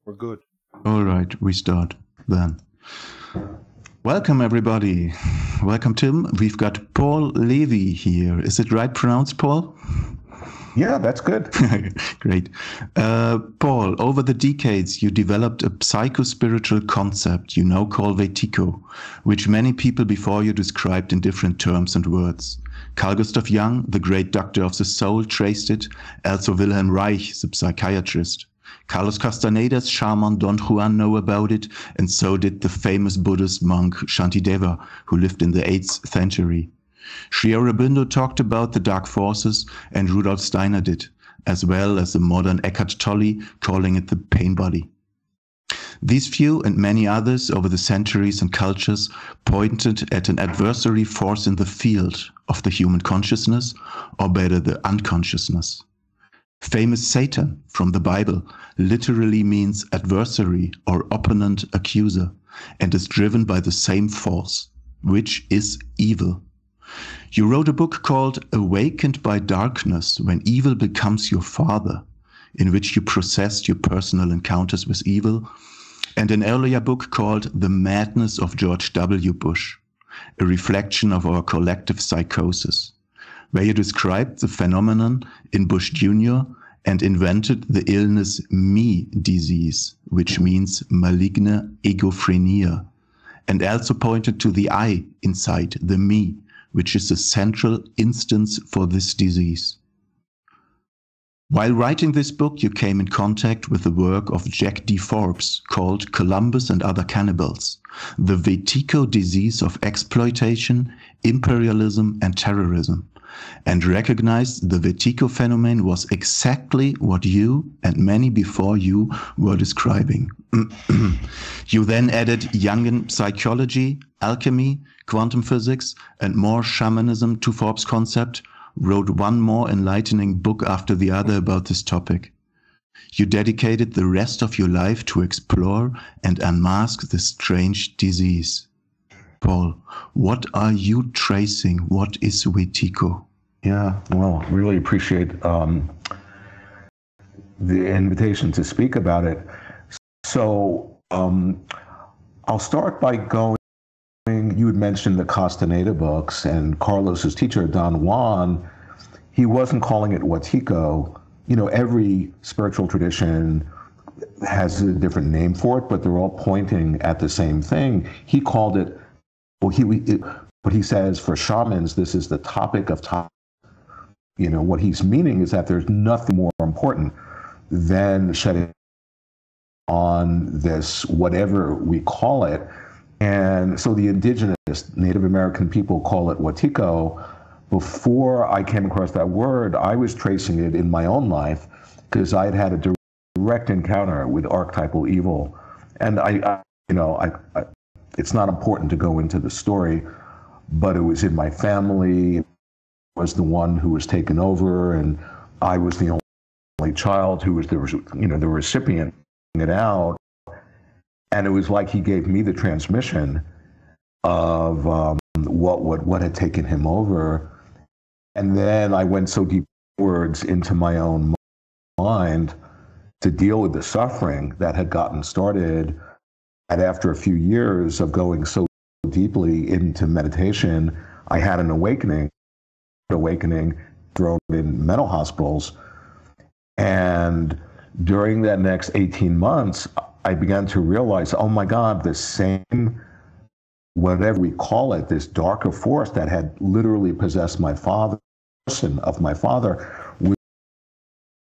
We're good. All right, we start then. Welcome, everybody. Welcome, Tim. We've got Paul Levy here. Is it right pronounced, Paul? Yeah, that's good. Great. Paul, over the decades, you developed a psycho-spiritual concept you now call Wetiko, which many people before you described in different terms and words. Carl Gustav Jung, the great doctor of the soul, traced it, also Wilhelm Reich, the psychiatrist. Carlos Castaneda's shaman Don Juan know about it, and so did the famous Buddhist monk Shantideva, who lived in the 8th century. Sri Aurobindo talked about the dark forces, and Rudolf Steiner did, as well as the modern Eckhart Tolle, calling it the pain body. These few and many others over the centuries and cultures pointed at an adversary force in the field of the human consciousness, or better, the unconsciousness. Famous Satan from the Bible literally means adversary or opponent accuser, and is driven by the same force, which is evil. You wrote a book called Awakened by Darkness, When Evil Becomes Your Father, in which you processed your personal encounters with evil, and an earlier book called The Madness of George W. Bush, a reflection of our collective psychosis, where you described the phenomenon in Bush Jr. and invented the illness me disease, which means maligne egophrenia, and also pointed to the I inside the me, which is the central instance for this disease. While writing this book, you came in contact with the work of Jack D. Forbes called Columbus and Other Cannibals, the Wetiko disease of exploitation, imperialism, and terrorism, and recognized the Wetiko phenomenon was exactly what you and many before you were describing. You then added Jungian psychology, alchemy, quantum physics, and more shamanism to Forbes' concept, wrote one more enlightening book after the other about this topic. You dedicated the rest of your life to explore and unmask this strange disease. Paul, what are you tracing? What is Wetiko? Yeah, well, really appreciate the invitation to speak about it. So I'll start by going, you had mentioned the Castaneda books, and Carlos's teacher, Don Juan, he wasn't calling it Wetiko. You know, every spiritual tradition has a different name for it, but they're all pointing at the same thing. He called it, well, what he says for shamans, this is the topic of topic. You know, what he's meaning is that there's nothing more important than shedding on this, whatever we call it. And so the indigenous Native American people call it Wetiko. Before I came across that word, I was tracing it in my own life because I had had a direct encounter with archetypal evil. And it's not important to go into the story, but it was in my family. I was the one who was taken over, and I was the only child who was the recipient it out. And it was like he gave me the transmission of what had taken him over. And then I went so deep words into my own mind to deal with the suffering that had gotten started. And after a few years of going so deeply into meditation, I had an awakening, thrown in mental hospitals. And during that next 18 months, I began to realize, oh my God, the same, whatever we call it, this darker force that had literally possessed my father, of my father,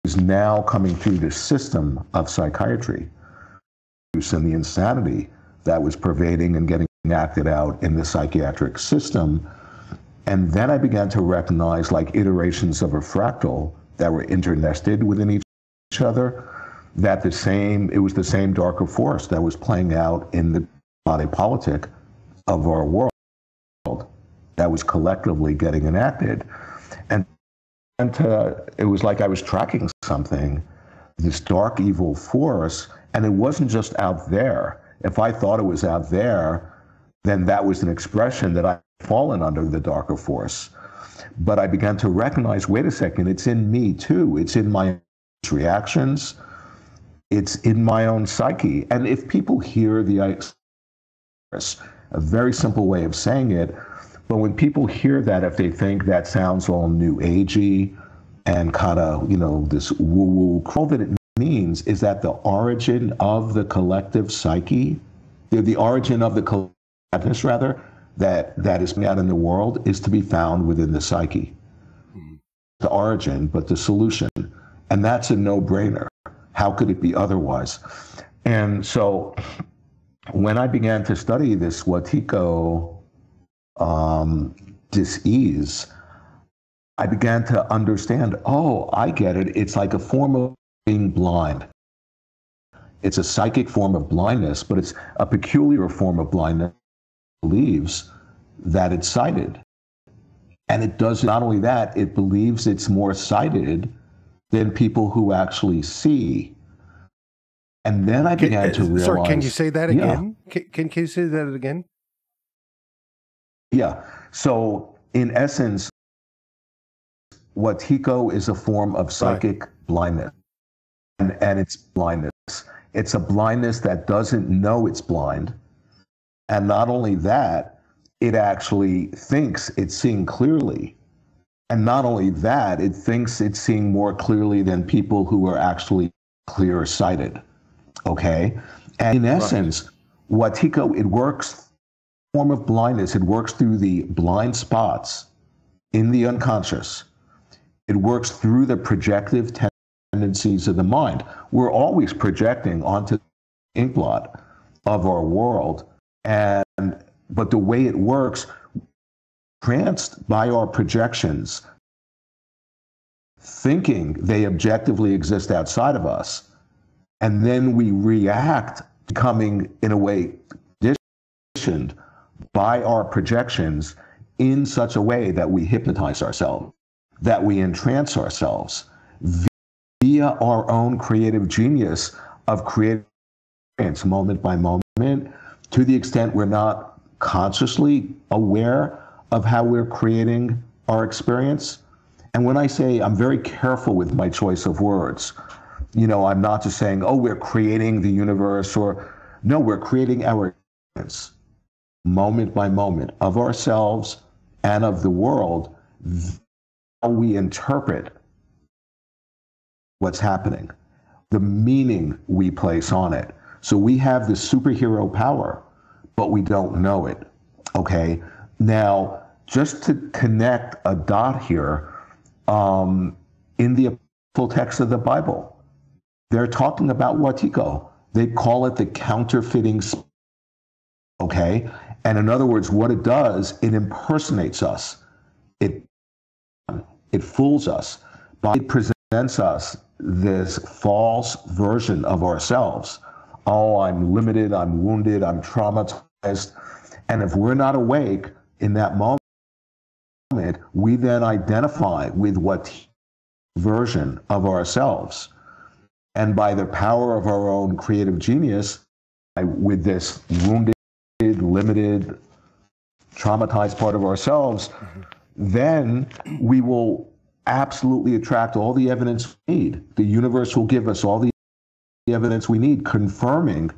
was now coming through this system of psychiatry and the insanity that was pervading and getting acted out in the psychiatric system. And then I began to recognize, like iterations of a fractal that were internested within each other, that it was the same darker force that was playing out in the body politic of our world that was collectively getting enacted. And it was like I was tracking something, this dark evil force, and it wasn't just out there. If I thought it was out there, then that was an expression that I'd fallen under the darker force. But I began to recognize, wait a second, it's in me too. It's in my reactions. It's in my own psyche. And if people hear a very simple way of saying it, but when people hear that, if they think that sounds all new agey and kind of, this woo-woo, all that it means is that the origin of the collective psyche, the origin of the collectiveness, rather, that is out in the world is to be found within the psyche. The origin, but the solution. And that's a no-brainer. How could it be otherwise? And so when I began to study this Wetiko dis-ease, I began to understand, oh, I get it. It's like a form of being blind. It's a psychic form of blindness, but it's a peculiar form of blindness that believes that it's sighted. And it does not only that, it believes it's more sighted than people who actually see. And then I began to realize... Sorry, can you say that again? Yeah. Can you say that again? Yeah. So, in essence, Wetiko is a form of psychic blindness. And it's blindness. It's a blindness that doesn't know it's blind. And not only that, it actually thinks it's seeing clearly. And not only that, it thinks it's seeing more clearly than people who are actually clear-sighted. Okay? And in essence, Wetiko, it works, form of blindness, it works through the blind spots in the unconscious. It works through the projective tendencies of the mind. We're always projecting onto the inkblot of our world. But the way it works, tranced by our projections, thinking they objectively exist outside of us, and then we react, becoming, in a way, conditioned by our projections in such a way that we hypnotize ourselves, that we entrance ourselves via our own creative genius of creating moment by moment, to the extent we're not consciously aware of how we're creating our experience. And when I say I'm very careful with my choice of words, I'm not just saying, oh, we're creating the universe, or no, we're creating our experience moment by moment of ourselves and of the world, how we interpret what's happening, the meaning we place on it. So we have this superhero power, but we don't know it, okay? Now, just to connect a dot here, in the full text of the Bible, they're talking about Wetiko. They call it the counterfeiting, okay? And in other words, what it does, it impersonates us. It fools us. It presents us this false version of ourselves. Oh, I'm limited, I'm wounded, I'm traumatized. And if we're not awake in that moment, we then identify with what version of ourselves. And by the power of our own creative genius, with this wounded, limited, traumatized part of ourselves, then we will absolutely attract all the evidence we need. The universe will give us all the evidence we need, confirming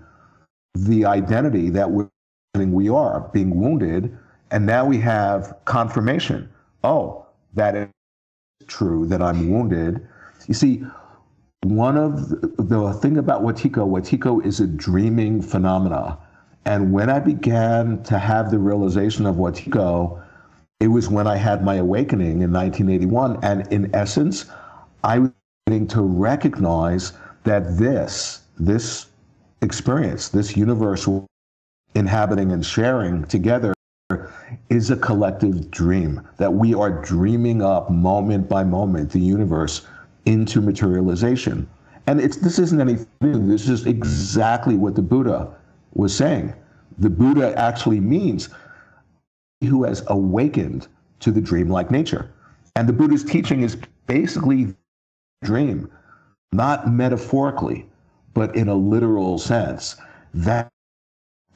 the identity that we are, being wounded. And now we have confirmation. Oh, that is true, that I'm wounded. You see, one of the thing about Wetiko is a dreaming phenomena. And when I began to have the realization of Wetiko, it was when I had my awakening in 1981. And in essence, I was beginning to recognize that this experience, this universe inhabiting and sharing together, is a collective dream, that we are dreaming up moment by moment the universe into materialization. And this isn't anything new. This is exactly what the Buddha was saying. The Buddha actually means who has awakened to the dreamlike nature. And the Buddha's teaching is basically dream, not metaphorically, but in a literal sense. That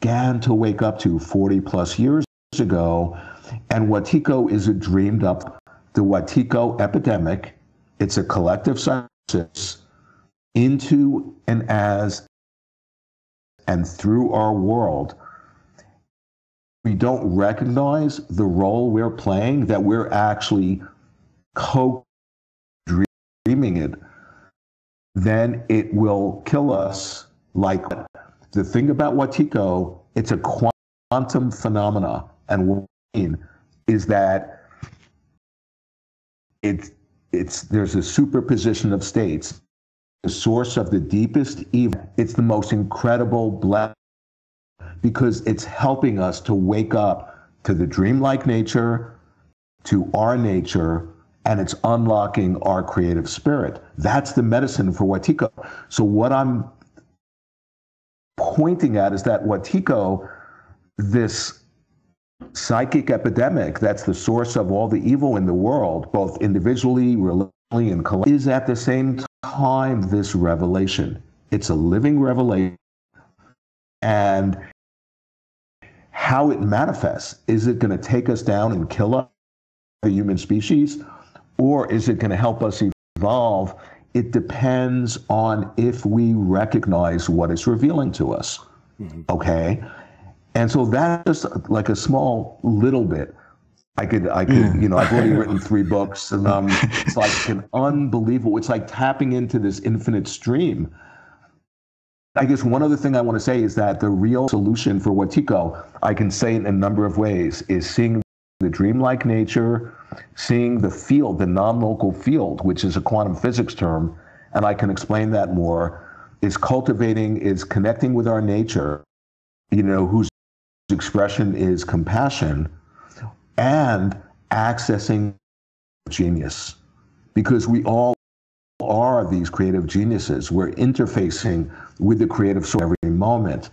began to wake up to 40 plus years ago. And Wetiko is a dreamed up, the Wetiko epidemic. It's a collective psychosis. into and as and through our world, we don't recognize the role we're playing, that we're actually co-dreaming it, then it will kill us. Like the thing about Wetiko, it's a quantum phenomena, and what I mean is that there's a superposition of states. The source of the deepest evil. It's the most incredible blessing because it's helping us to wake up to the dreamlike nature, to our nature, and it's unlocking our creative spirit. That's the medicine for Wetiko. So what I'm pointing at is that Wetiko, this psychic epidemic that's the source of all the evil in the world, both individually, relationally, and collectively, is at the same time this revelation. It's a living revelation. And how it manifests, is it going to take us down and kill us, the human species, or is it going to help us evolve? It depends on if we recognize what it's revealing to us. Okay? And so that's just like a small little bit. I could, you know, I've already written 3 books, and it's like an unbelievable, it's like tapping into this infinite stream. I guess one other thing I want to say is that the real solution for Wetiko, I can say it in a number of ways, is seeing the dreamlike nature, seeing the field, the non-local field, which is a quantum physics term, and I can explain that more, is cultivating, is connecting with our nature, you know, whose expression is compassion, and accessing genius. Because we all are these creative geniuses. We're interfacing with the creative source every moment.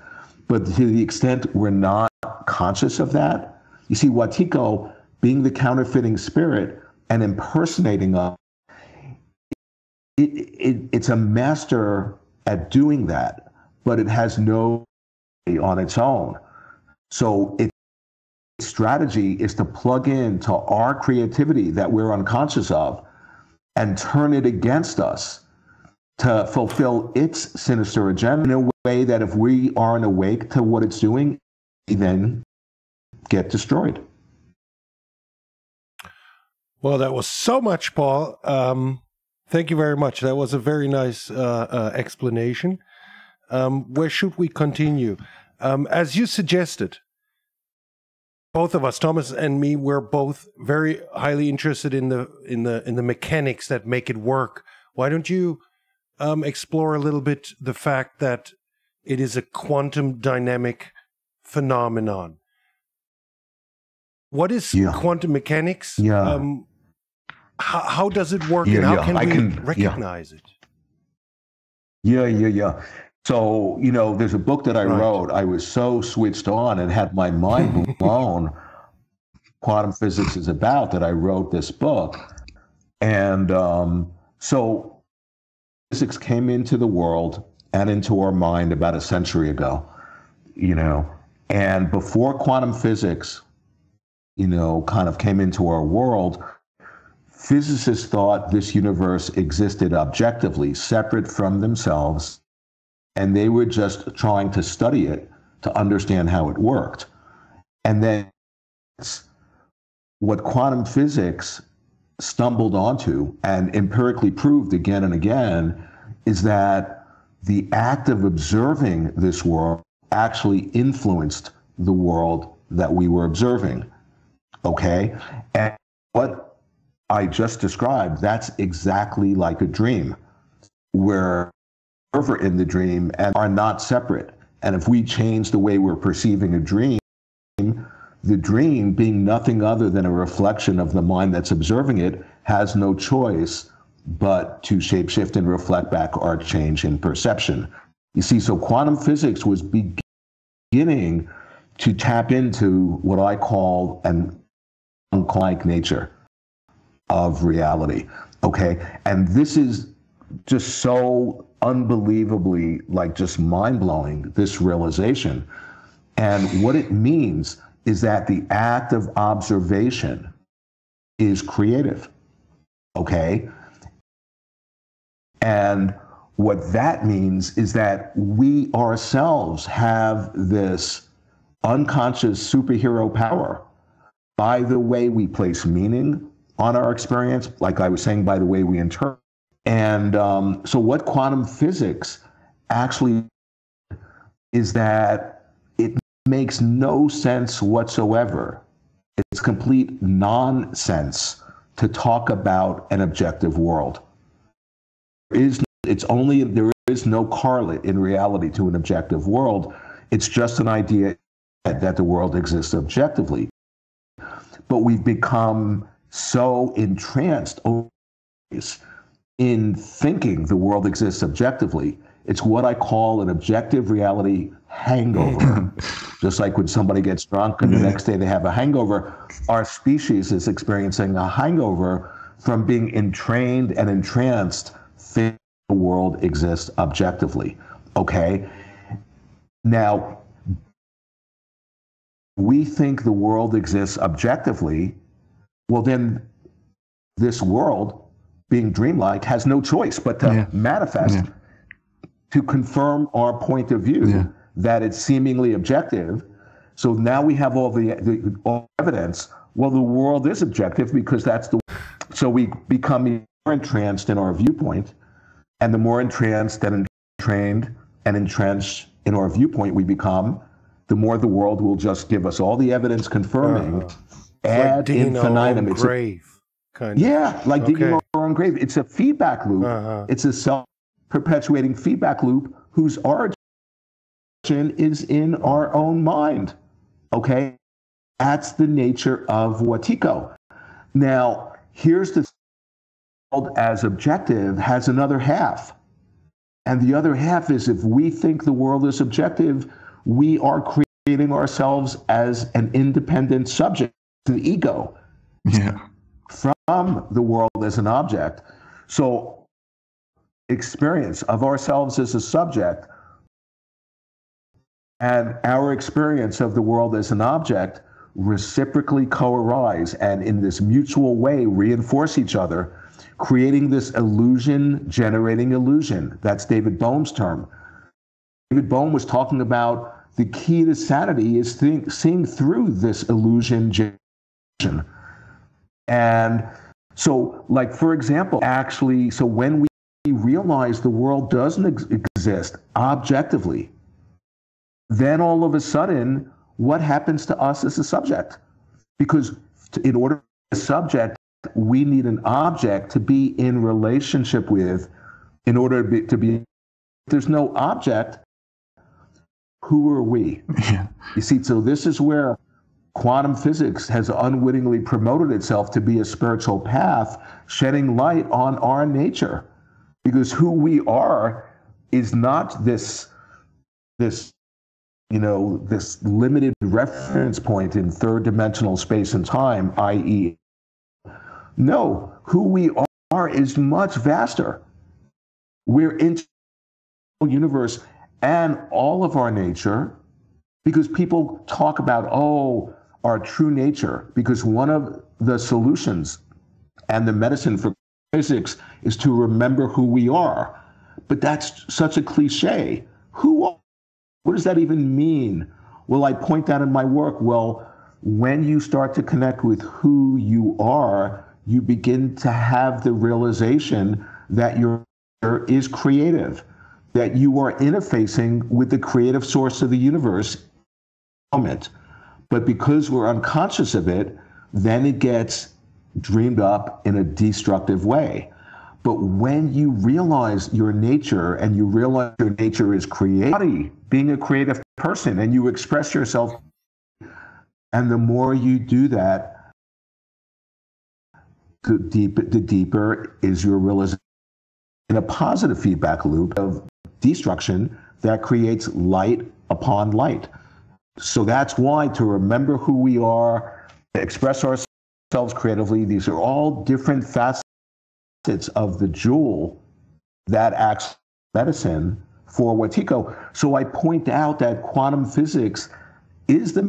But to the extent we're not conscious of that, you see, Wetiko, being the counterfeiting spirit and impersonating us, it's a master at doing that, but it has no on its own. So its strategy is to plug into our creativity that we're unconscious of and turn it against us to fulfill its sinister agenda in a way that if we aren't awake to what it's doing, we then get destroyed. Well, that was so much, Paul. Thank you very much. That was a very nice explanation. Where should we continue? As you suggested, both of us, Thomas and me, we're both very highly interested in the mechanics that make it work. Why don't you explore a little bit the fact that it is a quantum dynamic phenomenon? What is quantum mechanics? How does it work, and how can we recognize it? So, you know, there's a book that I wrote. I was so switched on and had my mind blown. Quantum physics is about that I wrote this book. And so physics came into the world and into our mind about a century ago, you know. And before quantum physics, you know, kind of came into our world, physicists thought this universe existed objectively, separate from themselves, and they were just trying to study it to understand how it worked. And then what quantum physics stumbled onto and empirically proved again and again is that the act of observing this world actually influenced the world that we were observing. Okay? And what I just described, that's exactly like a dream, where we're in the dream and are not separate. And if we change the way we're perceiving a dream, the dream, being nothing other than a reflection of the mind that's observing it, has no choice but to shapeshift and reflect back our change in perception. You see, so quantum physics was beginning to tap into what I call an unlike nature of reality, okay? And this is just so unbelievably, like, just mind-blowing, this realization. And what it means is that the act of observation is creative, okay? And what that means is that we ourselves have this unconscious superhero power by the way we place meaning on our experience, like I was saying, by the way we interpret. And so what quantum physics actually is that it makes no sense whatsoever. It's complete nonsense to talk about an objective world. There is no correlate in reality to an objective world. It's just an idea that the world exists objectively. But we've become so entranced in thinking the world exists objectively. It's what I call an objective reality hangover. Just like when somebody gets drunk and the next day they have a hangover, our species is experiencing a hangover from being entrained and entranced thinking the world exists objectively. Okay? Now, we think the world exists objectively, well then this world, being dreamlike, has no choice but to manifest to confirm our point of view that it's seemingly objective. So now we have all the evidence. Well, the world is objective because that's the. So we become more entranced in our viewpoint, and the more entranced and entrained and entrenched in our viewpoint we become, the more the world will just give us all the evidence confirming ad infinitum. It's grave. Kind of. Yeah, like digging our own grave. It's a feedback loop. It's a self-perpetuating feedback loop whose origin is in our own mind. Okay? That's the nature of Wetiko. Now, here's the world as objective has another half. And the other half is if we think the world is objective, we are creating ourselves as an independent subject, an ego. Yeah. From the world as an object. So experience of ourselves as a subject and our experience of the world as an object reciprocally co-arise and in this mutual way reinforce each other, creating this illusion generating illusion. That's David Bohm's term. David Bohm was talking about the key to sanity is seeing through this illusion generation. And so, like, for example, actually, so when we realize the world doesn't exist objectively, then all of a sudden, what happens to us as a subject? Because in order to be a subject, we need an object to be in relationship with in order to be if there's no object, who are we? Yeah. You see, so this is where quantum physics has unwittingly promoted itself to be a spiritual path, shedding light on our nature. Because who we are is not this limited reference point in third dimensional space and time, i.e. No, who we are is much vaster. We're in the universe and all of our nature, because people talk about, our true nature, because one of the solutions and the medicine for physics is to remember who we are. But that's such a cliche. What does that even mean? Well, I point out in my work, when you start to connect with who you are, you begin to have the realization that your is creative, that you are interfacing with the creative source of the universe. But because we're unconscious of it, then it gets dreamed up in a destructive way. But when you realize your nature and you realize your nature is creative, being a creative person, and you express yourself, and the more you do that, the deeper is your realization in a positive feedback loop of destruction that creates light upon light. So that's why to remember who we are, express ourselves creatively, these are all different facets of the jewel that acts medicine for Wetiko. So I point out that quantum physics is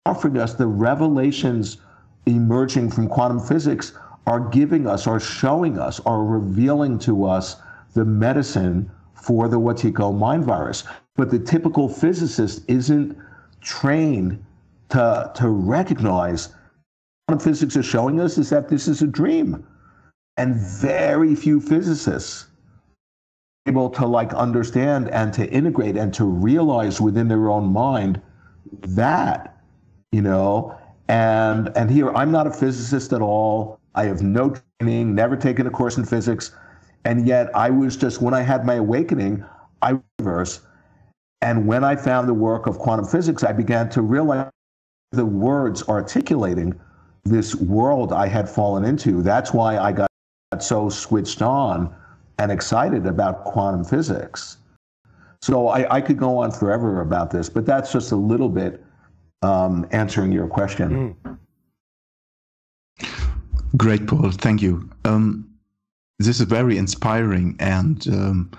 offering us the revelations emerging from quantum physics are giving us, are showing us, are revealing to us the medicine for the Wetiko mind virus. But the typical physicist isn't trained to recognize quantum physics is showing us is that this is a dream. And very few physicists are able to understand and to integrate and to realize within their own mind that, and here, I'm not a physicist at all. I have no training, never taken a course in physics. And yet I was just, when I had my awakening, I reversed. And when I found the work of quantum physics, I began to realize the words articulating this world I had fallen into. That's why I got so switched on and excited about quantum physics. So I could go on forever about this, but that's just a little bit answering your question. Great, Paul. Thank you. This is very inspiring, and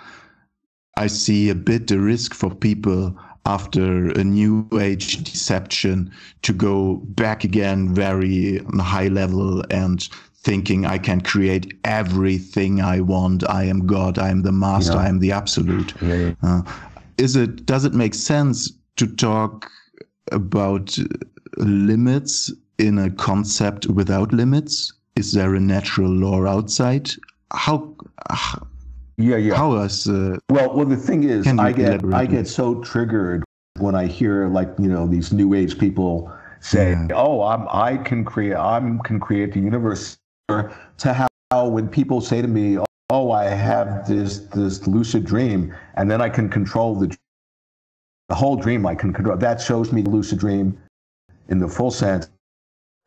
I see a bit the risk for people after a new age deception to go back again very on a high level and thinking I can create everything I want. I am God. I am the master. I am the absolute. Does it make sense to talk about limits in a concept without limits? Is there a natural law outside? How is well, the thing is, I get so triggered when I hear these new age people say, I can create the universe, or to how when people say to me, I have this lucid dream and then I can control the whole dream. I can control. That shows me the lucid dream in the full sense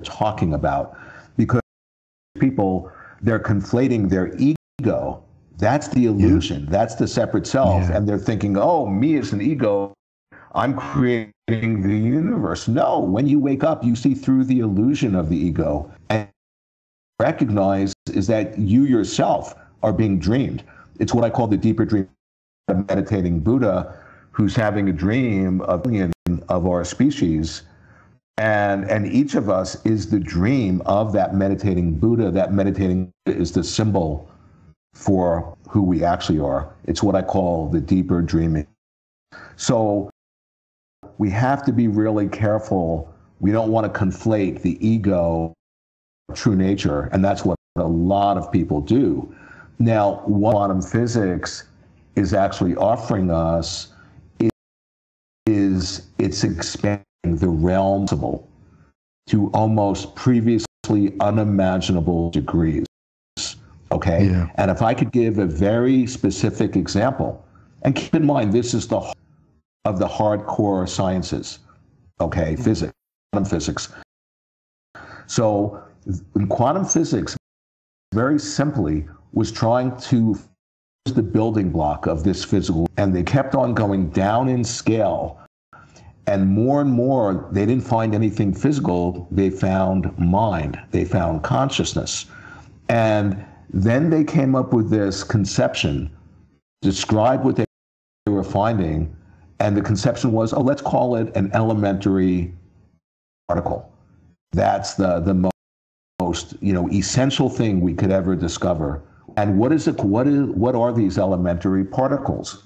talking about, because people, they're conflating their ego. That's the illusion. That's the separate self. And they're thinking, me as an ego, I'm creating the universe. No, when you wake up, you see through the illusion of the ego and recognize is that you yourself are being dreamed. It's what I call the deeper dream. A meditating Buddha who's having a dream of our species. And each of us is the dream of that meditating Buddha. That meditating Buddha is the symbol for who we actually are. It's what I call the deeper dreaming. So we have to be really careful. We don't want to conflate the ego, true nature, and that's what a lot of people do. Now, what quantum physics is actually offering us is it's expanding the realm to almost previously unimaginable degrees. Okay? Yeah. And if I could give a very specific example, and keep in mind, this is the of the hardcore sciences, okay, physics, quantum physics. So in quantum physics, very simply, was trying to the building block of this physical, and they kept on going down in scale. And more, they didn't find anything physical. They found mind. They found consciousness. And then they came up with this conception, describe what they were finding, and the conception was, let's call it an elementary particle. That's the most essential thing we could ever discover. And what is it? What are these elementary particles?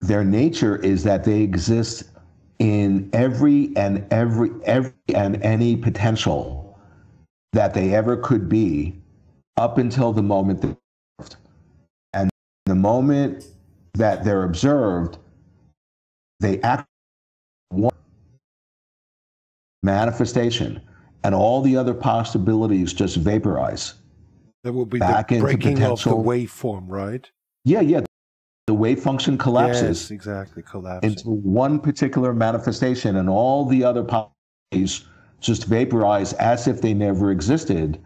Their nature is that they exist in every and any potential that they ever could be up until the moment they're observed. And the moment that they're observed, they act one manifestation, and all the other possibilities just vaporize. That will be back the breaking of the waveform, right? Yeah. The wave function collapses. Yes, exactly, collapses into one particular manifestation, and all the other possibilities just vaporize as if they never existed.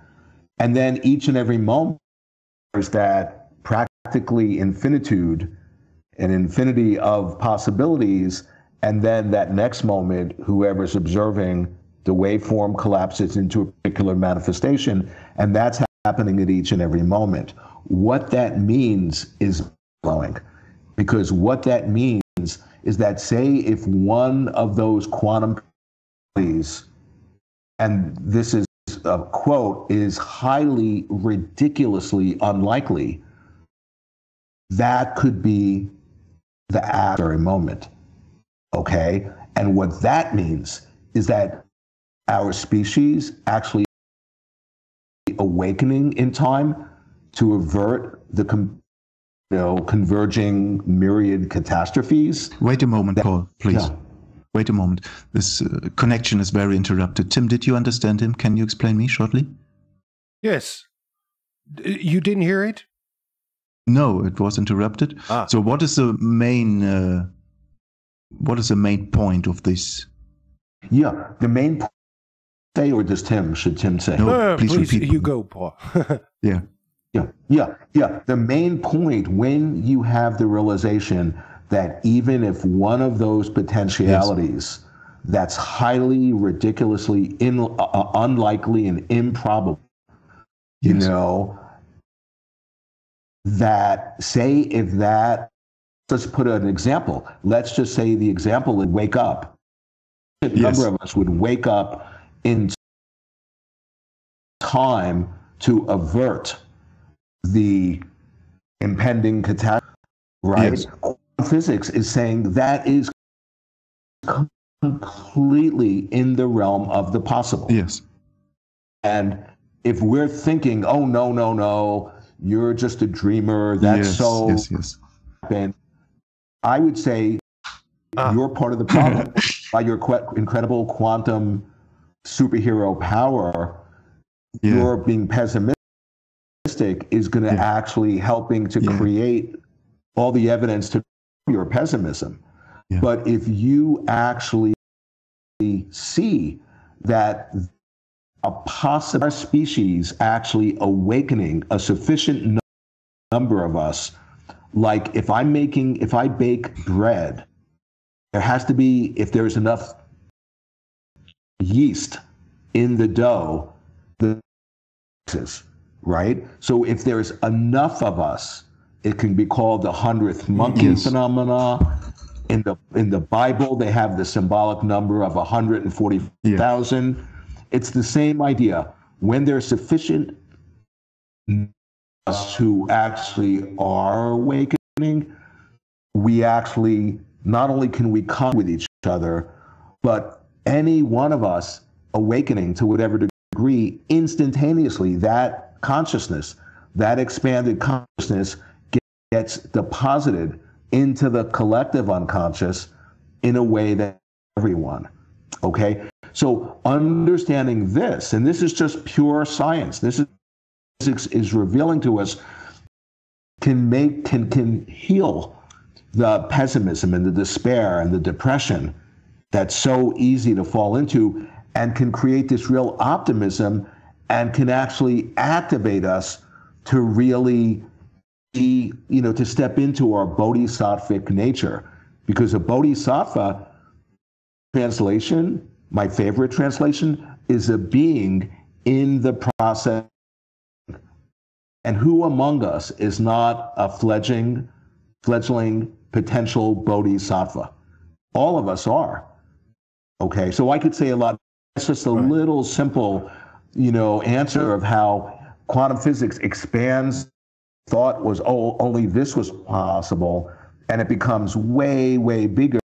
And then each and every moment there's that practically infinitude, an infinity of possibilities, and then that next moment, whoever's observing, the waveform collapses into a particular manifestation, and that's happening at each and every moment. What that means is blowing, because what that means is that, say, if one of those quantum properties, and this is quote is highly, ridiculously unlikely, that could be the very moment. Okay? And what that means is that our species actually awakening in time to avert the converging myriad catastrophes. Wait a moment, Paul, please. Yeah. Wait a moment. This connection is very interrupted. Tim, did you understand him? Can you explain me shortly? Yes. You didn't hear it? No, it was interrupted. So what is the main point of this? Yeah, the main point, or does Tim? Should Tim say? No, please repeat. You go, Paul. Yeah. The main point, when you have the realization that even if one of those potentialities that's highly, ridiculously unlikely and improbable, that say if that, let's put an example. Let's just say the example would wake up. A number of us would wake up in time to avert the impending catastrophe, right? Yes. Physics is saying that is completely in the realm of the possible. Yes. And if we're thinking, oh, no, you're just a dreamer, that's yes. And I would say you're part of the problem. By your incredible quantum superhero power, you're being pessimistic is going to actually helping to create all the evidence to your pessimism. Yeah. But if you actually see that a possible species actually awakening a sufficient number of us, like if I bake bread, there has to be, if there's enough yeast in the dough, right? So if there's enough of us, it can be called the 100th monkey phenomena. In the Bible, they have the symbolic number of 140,000. Yeah. It's the same idea. When there's sufficient us who actually are awakening, we actually, not only can we come with each other, but any one of us awakening to whatever degree, instantaneously, that consciousness, that expanded consciousness gets deposited into the collective unconscious in a way that everyone, okay? So understanding this, and this is just pure science, this is revealing to us, can heal the pessimism and the despair and the depression that's so easy to fall into, and can create this real optimism and can actually activate us to really be, to step into our bodhisattvic nature. Because a bodhisattva translation, my favorite translation, is a being in the process. And who among us is not a fledgling potential bodhisattva? All of us are. Okay, so I could say a lot. It's just a little simple, answer of how quantum physics expands. Thought was, only this was possible, and it becomes way, way bigger.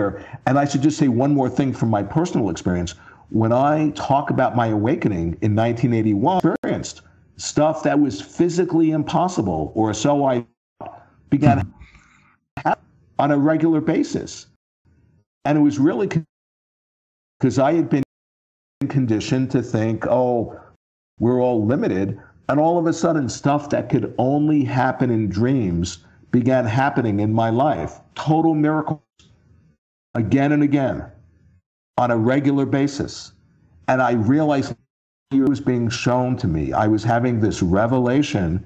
And I should just say one more thing from my personal experience. When I talk about my awakening in 1981, I experienced stuff that was physically impossible, or so I began to happen on a regular basis. And it was really because I had been conditioned to think, we're all limited. And all of a sudden, stuff that could only happen in dreams began happening in my life. Total miracles, again and again, on a regular basis. And I realized it was being shown to me. I was having this revelation.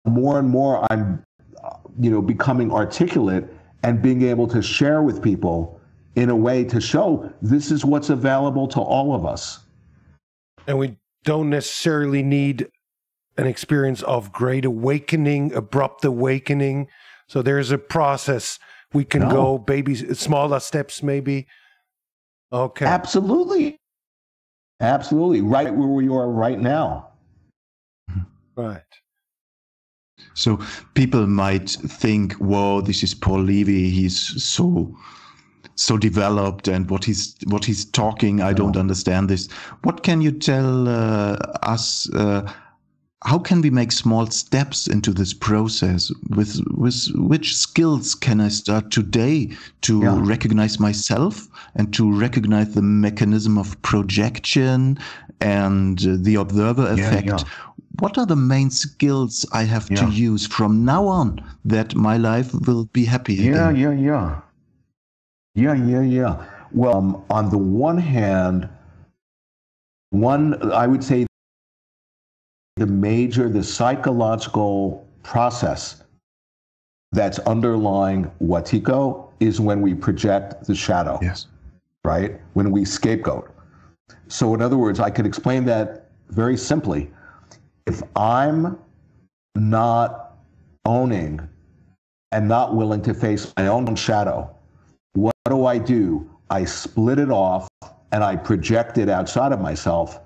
More and more, I'm, becoming articulate and being able to share with people in a way to show this is what's available to all of us. And we don't necessarily need an experience of great awakening, abrupt awakening. So there's a process. We can go baby, smaller steps maybe. Okay. Absolutely. Absolutely. Right where we are right now. Right. So people might think, "Whoa, this is Paul Levy. He's so developed, and what he's talking, I don't understand this." What can you tell us? How can we make small steps into this process? With which skills can I start today to recognize myself and to recognize the mechanism of projection and the observer effect? Yeah. What are the main skills I have to use from now on that my life will be happy again? Yeah. Well, on the one hand, I would say the psychological process that's underlying Wetiko is when we project the shadow. Yes. Right? When we scapegoat. So in other words, I could explain that very simply. If I'm not owning and not willing to face my own shadow, what do? I split it off and I project it outside of myself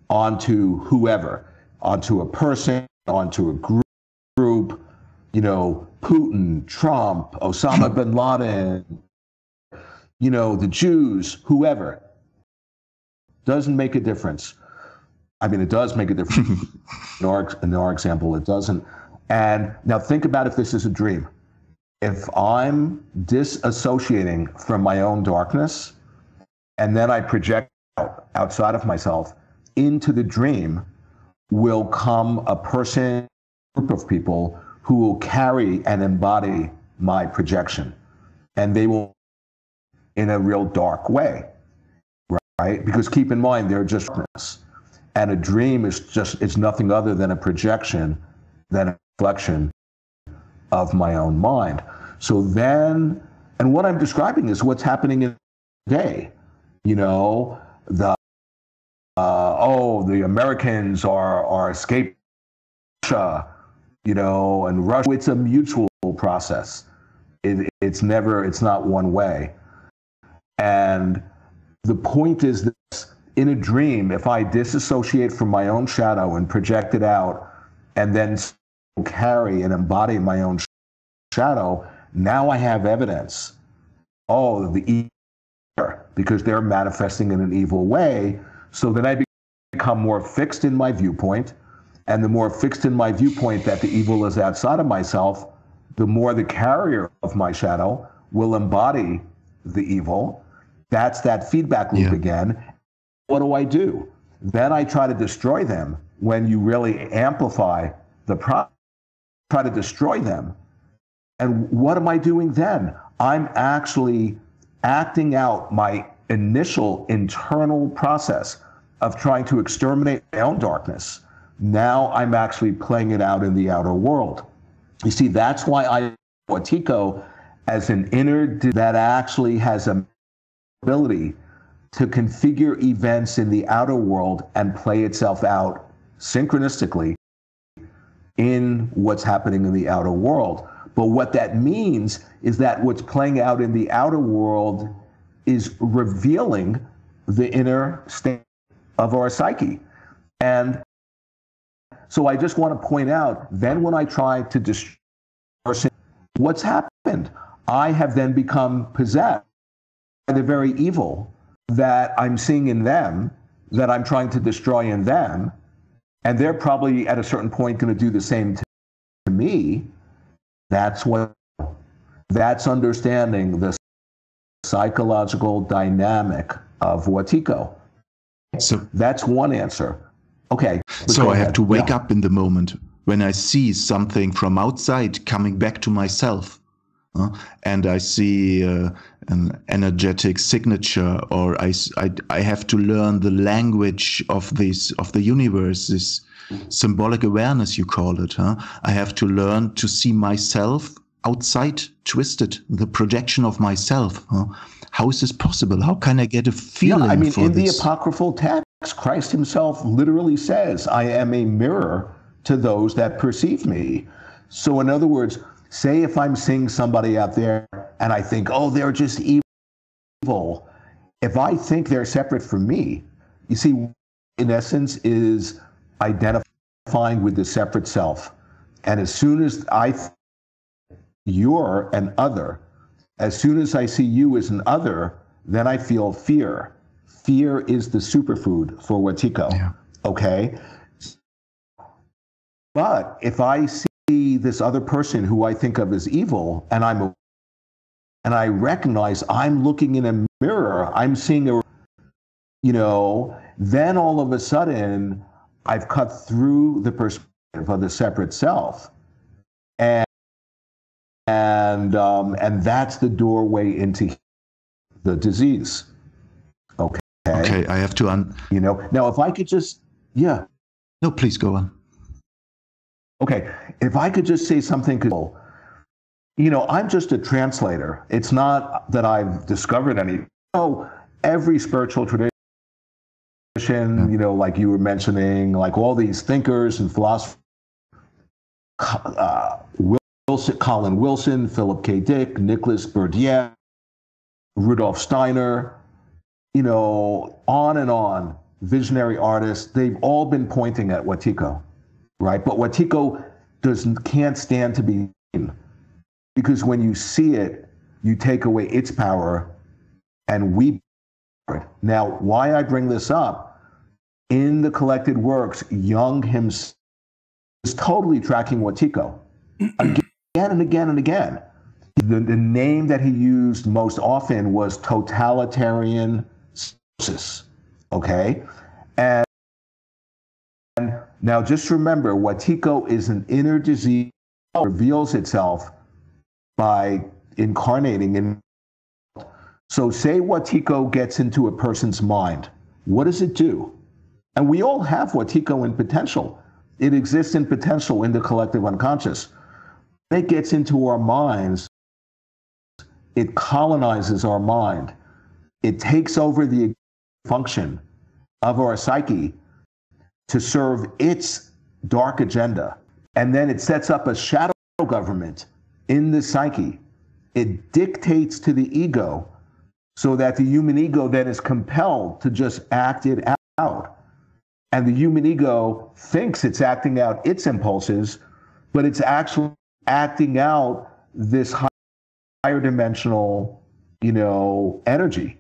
onto whoever, onto a person, onto a group, Putin, Trump, Osama bin Laden, the Jews, whoever. Doesn't make a difference. I mean, it does make a difference. In our example, it doesn't. And now think about if this is a dream. If I'm disassociating from my own darkness, and then I project outside of myself into the dream, will come a person, group of people who will carry and embody my projection. And they will in a real dark way, right? Because keep in mind, they're just darkness. And a dream is nothing other than a projection, than a reflection of my own mind. So then, and what I'm describing is what's happening in the day. The Americans are escaping Russia, and Russia. It's a mutual process. It's not one way. And the point is this: in a dream, if I disassociate from my own shadow and project it out, and then carry and embody my own shadow, now I have evidence. Oh, the evil, because they're manifesting in an evil way. So then I become more fixed in my viewpoint, and the more fixed in my viewpoint that the evil is outside of myself, the more the carrier of my shadow will embody the evil. That's that feedback loop again. What do? Then I try to destroy them. When you really amplify the problem, try to destroy them. And what am I doing then? I'm actually acting out my initial internal process of trying to exterminate my own darkness. Now I'm actually playing it out in the outer world. You see, that's why I Wetiko as an inner that actually has an ability to configure events in the outer world and play itself out synchronistically in what's happening in the outer world. But what that means is that what's playing out in the outer world is revealing the inner state of our psyche. And so I just want to point out, then when I try to destroy, what's happened? I have then become possessed by the very evil that I'm seeing in them, that I'm trying to destroy in them. And they're probably at a certain point going to do the same to me. That's understanding the psychological dynamic of Wetiko. So that's one answer. Okay. So I have to wake up in the moment when I see something from outside coming back to myself. And I see an energetic signature, or I have to learn the language of the universe, this symbolic awareness, you call it. I have to learn to see myself outside, twisted, the projection of myself. How is this possible? How can I get a feeling for this? The apocryphal text, Christ himself literally says, I am a mirror to those that perceive me. So in other words, say if I'm seeing somebody out there and I think, oh, they're just evil. If I think they're separate from me, you see, in essence, is identifying with the separate self. And as soon as you're an other, as soon as I see you as an other, then I feel fear. Fear is the superfood for Wetiko. Yeah. Okay? But if I see this other person who I think of as evil, and I recognize I'm looking in a mirror, I'm seeing then all of a sudden I've cut through the perspective of the separate self. And that's the doorway into the disease. Okay. Okay, I have to now if I could just, yeah. No, please go on. Okay, if I could just say something, I'm just a translator. It's not that I've discovered any. Every spiritual tradition, like you were mentioning, like all these thinkers and philosophers, Colin Wilson, Philip K. Dick, Nicholas Berdyaev, Rudolf Steiner, on and on, visionary artists, they've all been pointing at Wetiko, right? But Wetiko can't stand to be seen, because when you see it, you take away its power, and we. Now, why I bring this up, in the collected works, Jung himself is totally tracking Wetiko again and again and again. The name that he used most often was totalitarian psychosis, okay? And now just remember, Wetiko is an inner disease that reveals itself by incarnating in. So say Wetiko gets into a person's mind. What does it do? And we all have Wetiko in potential. It exists in potential in the collective unconscious. When it gets into our minds, it colonizes our mind. It takes over the function of our psyche to serve its dark agenda. And then it sets up a shadow government in the psyche. It dictates to the ego, so that the human ego then is compelled to just act it out. And the human ego thinks it's acting out its impulses, but it's actually acting out this higher dimensional, energy.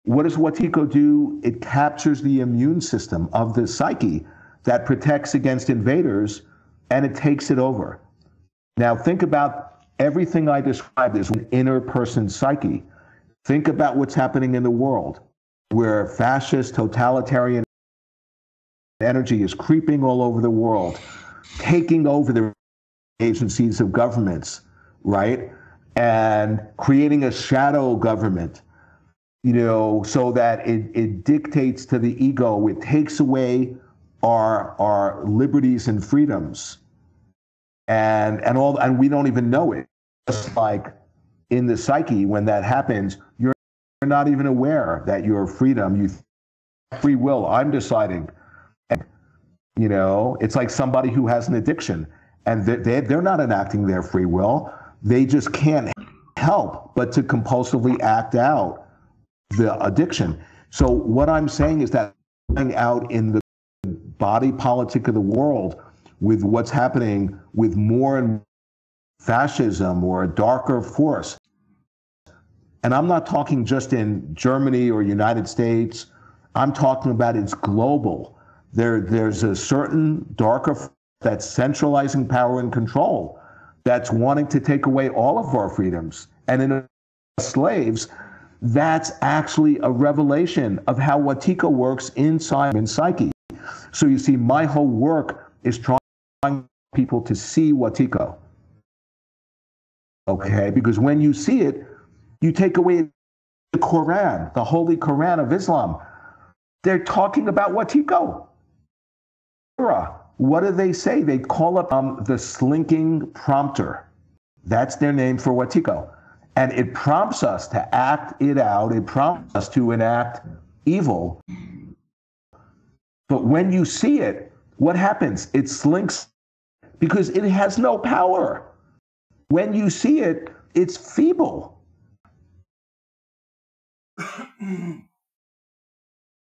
What does Wetiko do? It captures the immune system of the psyche that protects against invaders, and it takes it over. Now think about everything I described as an inner person's psyche. Think about what's happening in the world, where fascist, totalitarian energy is creeping all over the world, taking over the agencies of governments, right? And creating a shadow government, so that it dictates to the ego. It takes away our liberties and freedoms, and we don't even know it. Just like in the psyche, when that happens, you're not even aware that your freedom, free will. I'm deciding. It's like somebody who has an addiction, and they're not enacting their free will. They just can't help but to compulsively act out the addiction. So what I'm saying is that out in the body politic of the world, with what's happening with more and fascism or a darker force. And I'm not talking just in Germany or United States. I'm talking about it's global. There's a certain darker force that's centralizing power and control, that's wanting to take away all of our freedoms. And in slaves, that's actually a revelation of how Wetiko works inside and psyche. So you see, my whole work is trying people to see Wetiko. Okay, because when you see it, you take away the Quran, the Holy Quran of Islam. They're talking about Wetiko. What do they say? They call it the slinking prompter. That's their name for Wetiko. And it prompts us to act it out. It prompts us to enact evil. But when you see it, what happens? It slinks because it has no power. When you see it, it's feeble.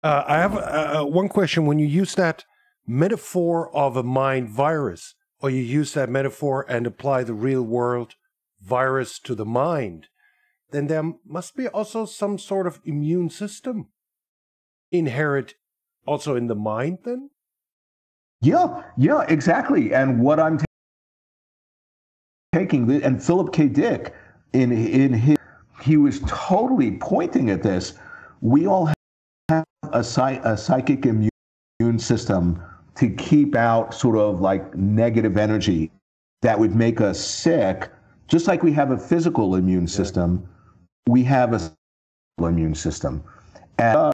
I have one question. When you use that metaphor of a mind virus, or you use that metaphor and apply the real world virus to the mind, then there must be also some sort of immune system inherent also in the mind then? Yeah, exactly. And what I'm taking, and Philip K. Dick, in his, he was totally pointing at this. We all have a psychic immune system to keep out sort of like negative energy that would make us sick. Just like we have a physical immune system, we have a immune system. And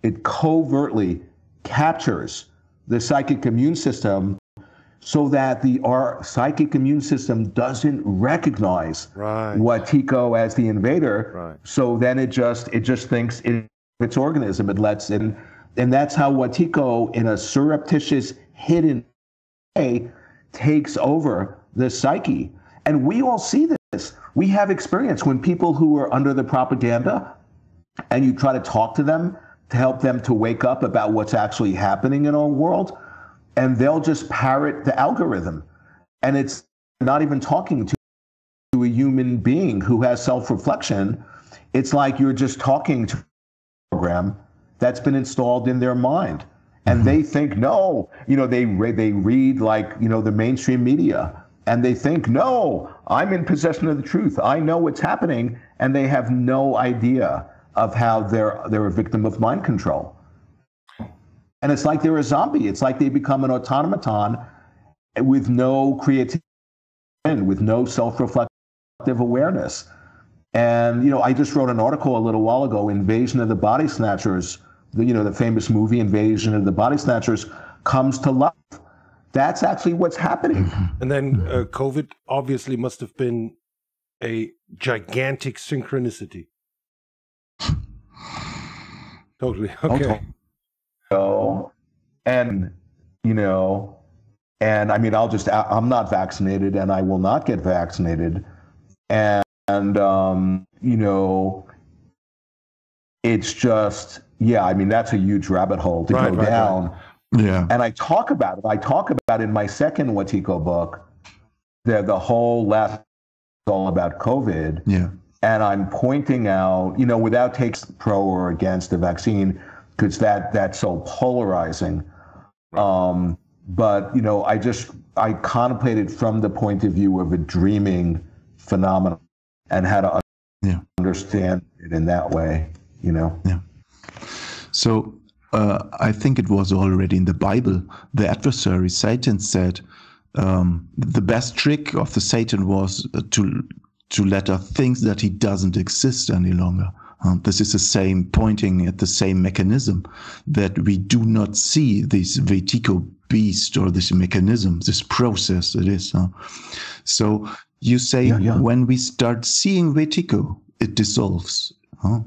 it covertly captures the psychic immune system so that our psychic immune system doesn't recognize Wetiko as the invader. Right. So then it just thinks its organism. It lets in, and that's how Wetiko, in a surreptitious, hidden way, takes over the psyche. And we all see this. We have experience when people who are under the propaganda, and you try to talk to them to help them to wake up about what's actually happening in our world, and they'll just parrot the algorithm. And it's not even talking to a human being who has self-reflection. It's like you're just talking to a program that's been installed in their mind. And they think, no, they read like, the mainstream media, and they think, no, I'm in possession of the truth. I know what's happening. And they have no idea of how they're a victim of mind control. And it's like they're a zombie. It's like they become an automaton with no creativity, with no self-reflective awareness. And, I just wrote an article a little while ago, Invasion of the Body Snatchers, the famous movie Invasion of the Body Snatchers comes to life. That's actually what's happening. And then COVID obviously must have been a gigantic synchronicity. Totally. Okay. And I mean, I'm not vaccinated and I will not get vaccinated. And it's just, I mean, that's a huge rabbit hole to go down. Right. Yeah. And I talk about it in my second Wetiko book. The whole last is all about COVID. Yeah. And I'm pointing out, without taking pro or against the vaccine, because that's so polarizing. But, I contemplated from the point of view of a dreaming phenomenon and how to understand it in that way, Yeah. So I think it was already in the Bible. The adversary, Satan, said the best trick of the Satan was to let us think that he doesn't exist any longer. This is the same, pointing at the same mechanism, that we do not see this Wetiko beast or this mechanism, this process it is. So you say when we start seeing Wetiko, it dissolves.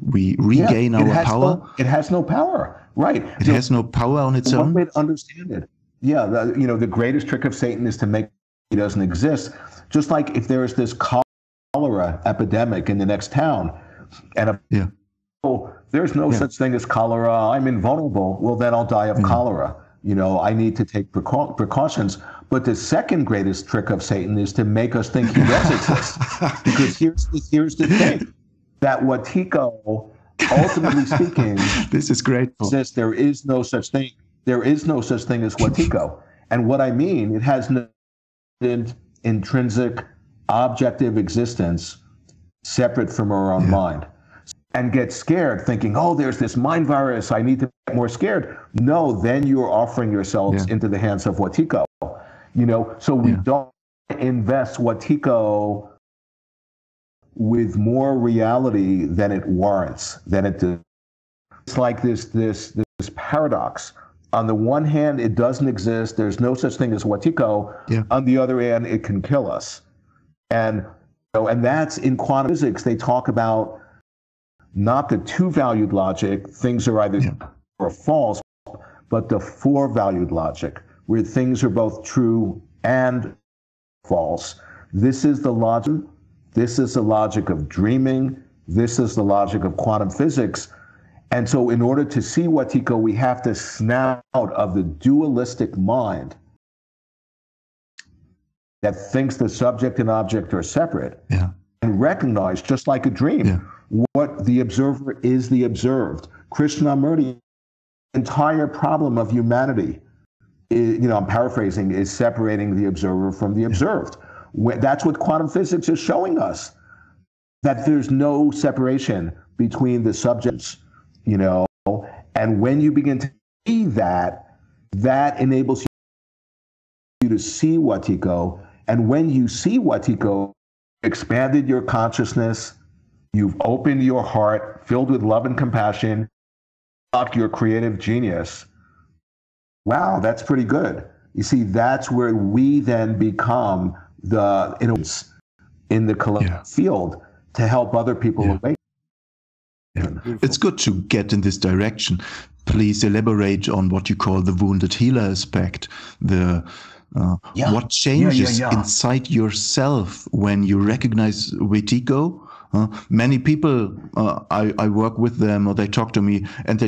We regain our power. It has no power, right? It has no power on its own. One way to understand it. Yeah, the greatest trick of Satan is to make he doesn't exist. Just like if there is this cholera epidemic in the next town, and there's no such thing as cholera, I'm invulnerable, well, then I'll die of cholera. I need to take precautions. But the second greatest trick of Satan is to make us think he does exist. Because here's the thing, that Wetiko, ultimately speaking, this is great. Says there is no such thing. There is no such thing as Wetiko. And what I mean, it has no intrinsic, objective existence separate from our own mind. And get scared thinking, oh, there's this mind virus, I need to get more scared. No, then you're offering yourselves into the hands of Wetiko. So we don't invest Wetiko with more reality than it warrants, than it does. It's like this paradox. On the one hand, it doesn't exist. There's no such thing as Wetiko. Yeah. On the other hand, it can kill us. And that's in quantum physics. They talk about not the two-valued logic, things are either true or false, but the four-valued logic, where things are both true and false. This is the logic. This is the logic of dreaming. This is the logic of quantum physics. And so in order to see Wetiko, we have to snap out of the dualistic mind that thinks the subject and object are separate, and recognize, just like a dream, what the observer is the observed. Krishnamurti, the entire problem of humanity, is, I'm paraphrasing, is separating the observer from the observed. That's what quantum physics is showing us, that there's no separation between the subjects, and when you begin to see that, that enables you to see Wetiko. And when you see Wetiko, expanded your consciousness, you've opened your heart, filled with love and compassion, unlocked your creative genius. Wow, that's pretty good. You see, that's where we then become the influence in the collective field to help other people awaken. It's good to get in this direction. Please elaborate on what you call the wounded healer aspect, what changes inside yourself when you recognize Wetiko. Many people, I work with them, or they talk to me, and they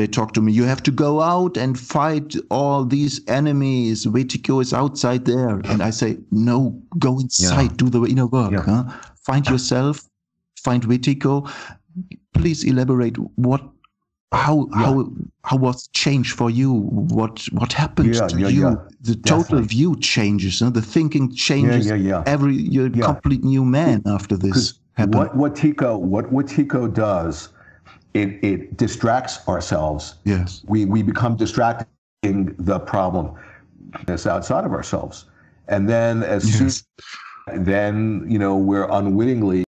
talk to me, you have to go out and fight all these enemies. Wetiko is outside there. And I say, no, go inside, do the inner work. Find yourself, find Wetiko. Please elaborate how was change for you? What happened to you? The total view changes, the thinking changes. You're a complete new man after this happened. What Wetiko does, it distracts ourselves. Yes, we become distracting the problem that's outside of ourselves, and then we're unwittingly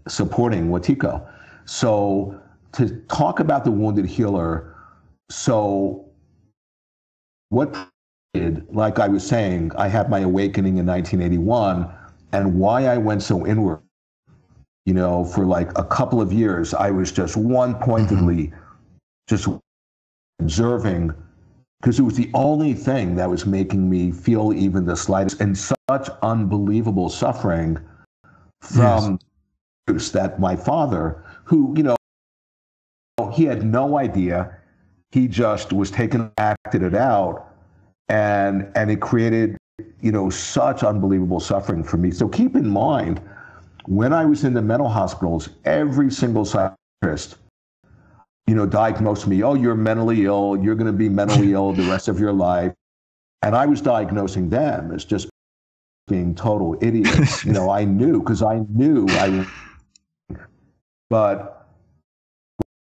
supporting Wetiko. So to talk about the wounded healer, so what did, like I was saying, I had my awakening in 1981, and why I went so inward, for like a couple of years, I was just one-pointedly just observing, because it was the only thing that was making me feel even the slightest, and such unbelievable suffering from that my father, who, he had no idea. He just was acted it out, and it created, such unbelievable suffering for me. So keep in mind, when I was in the mental hospitals, every single psychiatrist, diagnosed me, oh, you're mentally ill, you're going to be mentally ill the rest of your life. And I was diagnosing them as just being total idiots. I knew, because I knew but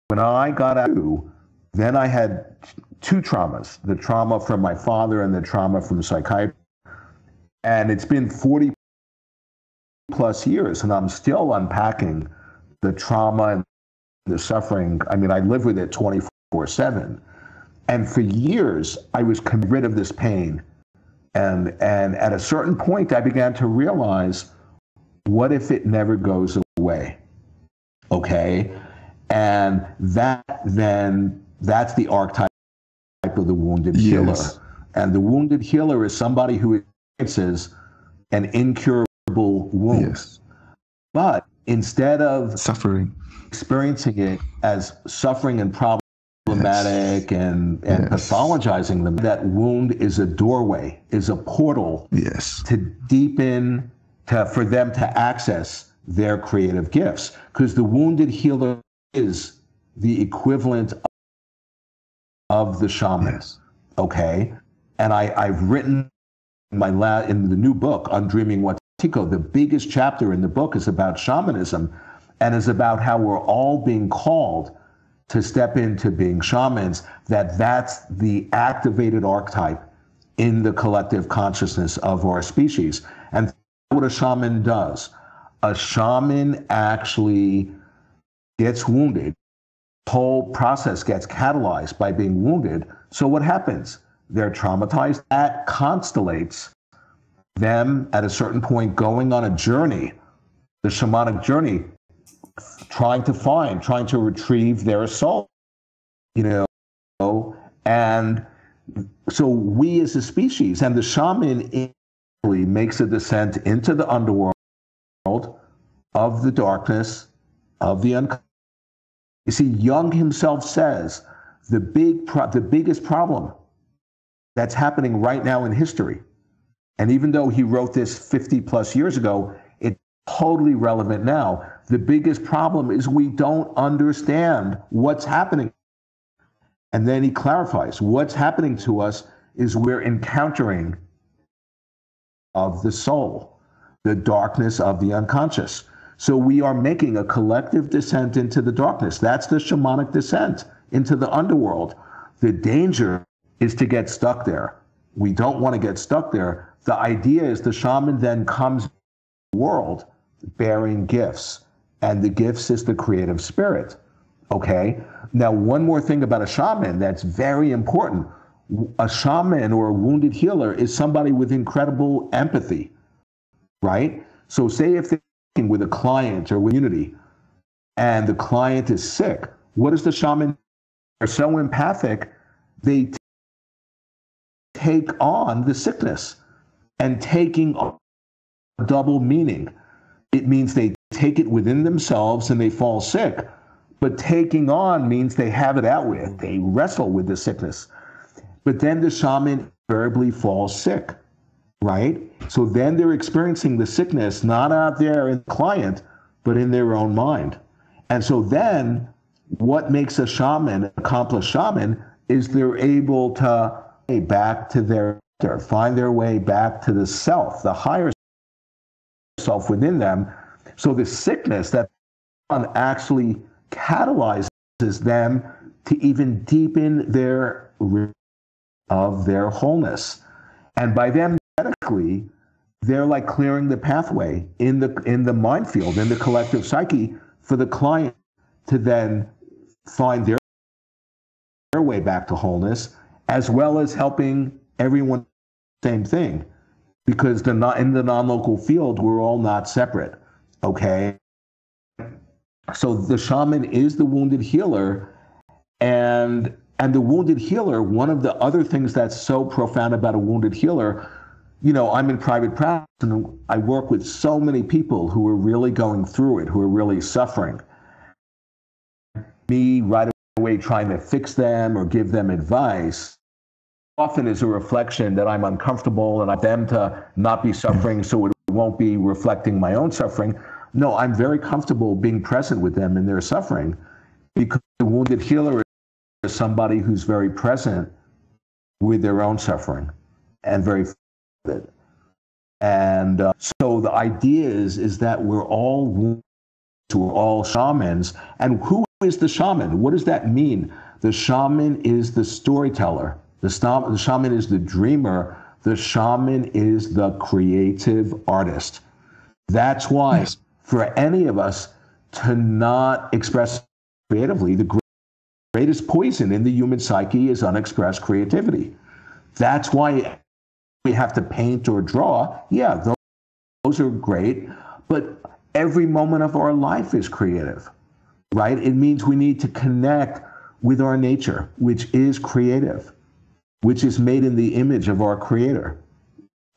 when I got out, then I had two traumas, the trauma from my father and the trauma from psychiatry. And it's been 40 plus years, and I'm still unpacking the trauma and the suffering. I mean, I live with it 24/7. And for years, I was rid of this pain. And at a certain point, I began to realize, what if it never goes away? Okay, and that's the archetype of the wounded healer. And the wounded healer is somebody who experiences an incurable wound. But instead of experiencing it as suffering and problematic and pathologizing them, that wound is a doorway, is a portal to deepen, for them to access their creative gifts, because the wounded healer is the equivalent of the shaman. Okay, and I've written in the new book, Undreaming Wetiko, the biggest chapter in the book is about shamanism, and is about how we're all being called to step into being shamans. That's the activated archetype in the collective consciousness of our species, and that's what a shaman does. A shaman actually gets wounded. The whole process gets catalyzed by being wounded. So what happens? They're traumatized. That constellates them at a certain point going on a journey, the shamanic journey, trying to retrieve their soul, and so we as a species, and the shaman makes a descent into the underworld of the darkness, of the unconscious, You see, Jung himself says the biggest problem that's happening right now in history, and even though he wrote this 50 plus years ago, it's totally relevant now. The biggest problem is we don't understand what's happening. And then he clarifies what's happening to us is we're encountering of the soul, the darkness of the unconscious. So we are making a collective descent into the darkness. That's the shamanic descent into the underworld. The danger is to get stuck there. We don't want to get stuck there. The idea is the shaman then comes to the world bearing gifts, and the gifts is the creative spirit. Okay? Now, one more thing about a shaman that's very important. A shaman or a wounded healer is somebody with incredible empathy, right? So say if they're working with a client or with community and the client is sick, what does the shaman? They're so empathic, they take on the sickness, and taking on a double meaning. It means they take it within themselves and they fall sick, but taking on means they have it out with, they wrestle with the sickness. But then the shaman invariably falls sick, right? So then they're experiencing the sickness not out there in the client, but in their own mind. And so then what makes a shaman, an accomplished shaman, is they're able to back to their, find their way back to the self, the higher self within them. So the sickness that actually catalyzes them to even deepen their of their wholeness. And by them medically, they're like clearing the pathway in the mind field, in the collective psyche, for the client to then find their way back to wholeness, as well as helping everyone same thing. Because in the non-local field, we're all not separate, okay? So the shaman is the wounded healer, and the wounded healer, one of the other things that's so profound about a wounded healer, you know, I'm in private practice and I work with so many people who are really going through it, who are really suffering. Me right away trying to fix them or give them advice often is a reflection that I'm uncomfortable and I want them to not be suffering so it won't be reflecting my own suffering. No, I'm very comfortable being present with them in their suffering, because the wounded healer is somebody who's very present with their own suffering and very it. And so the idea is that we're all wounded, we're all shamans. And who is the shaman? What does that mean? The shaman is the storyteller. The shaman is the dreamer. The shaman is the creative artist. That's why for any of us to not express creatively, the greatest poison in the human psyche is unexpressed creativity. That's why we have to paint or draw. Yeah, those are great, but every moment of our life is creative, right? It means we need to connect with our nature, which is creative, which is made in the image of our creator,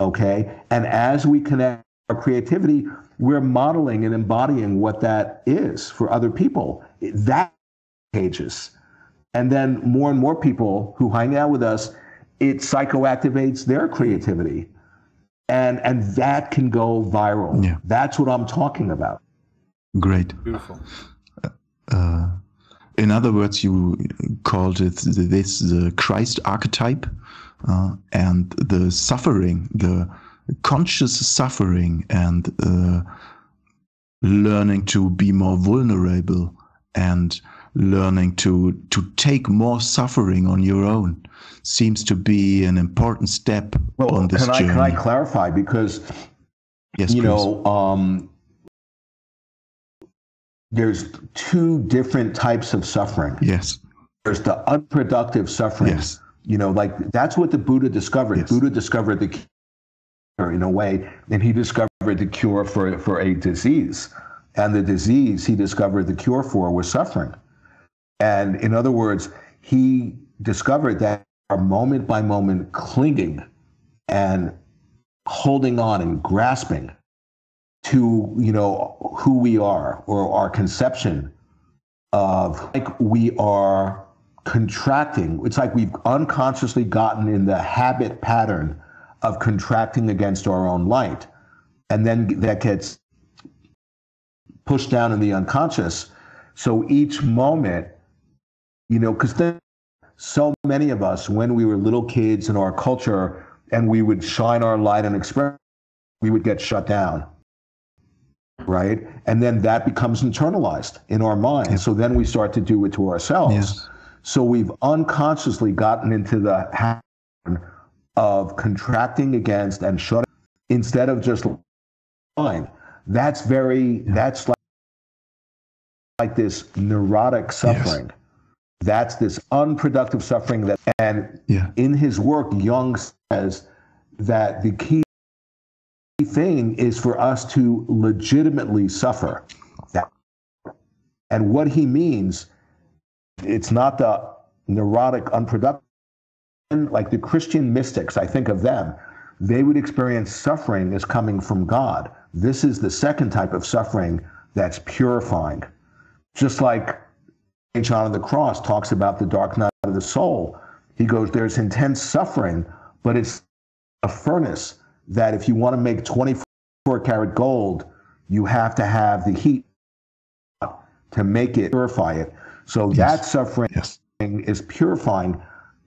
okay? And as we connect our creativity, we're modeling and embodying what that is for other people. That's contagious. And then more and more people who hang out with us, it psychoactivates their creativity. And that can go viral. Yeah. That's what I'm talking about. Great. Beautiful. In other words, you called it the Christ archetype, and the suffering, the conscious suffering, and learning to be more vulnerable and learning to take more suffering on your own seems to be an important step on this journey. Can I clarify? Because, yes, you know, there's two different types of suffering. Yes. There's the unproductive suffering. Yes. You know, like that's what the Buddha discovered. Yes. Buddha discovered the cure in a way, and he discovered the cure for a disease. And the disease he discovered the cure for was suffering. And in other words, he discovered that our moment by moment clinging and holding on and grasping to, you know, who we are or our conception of like we are contracting. It's like we've unconsciously gotten in the habit pattern of contracting against our own light. And then that gets pushed down in the unconscious. So each moment, you know, because then so many of us, when we were little kids in our culture and we would shine our light and express, we would get shut down, right? And then that becomes internalized in our mind. Yeah. So then we start to do it to ourselves. Yes. So we've unconsciously gotten into the habit of contracting against and shutting instead of just line. That's like this neurotic suffering. Yes. That's this unproductive suffering that, and in his work, Jung says that the key thing is for us to legitimately suffer. And what he means, it's not the neurotic, unproductive, like the Christian mystics, I think of them, they would experience suffering as coming from God. This is the second type of suffering that's purifying. Just like St. John of the Cross talks about the dark night of the soul. He goes, there's intense suffering, but it's a furnace that if you want to make 24-karat gold, you have to have the heat to make it, purify it. So that suffering is purifying,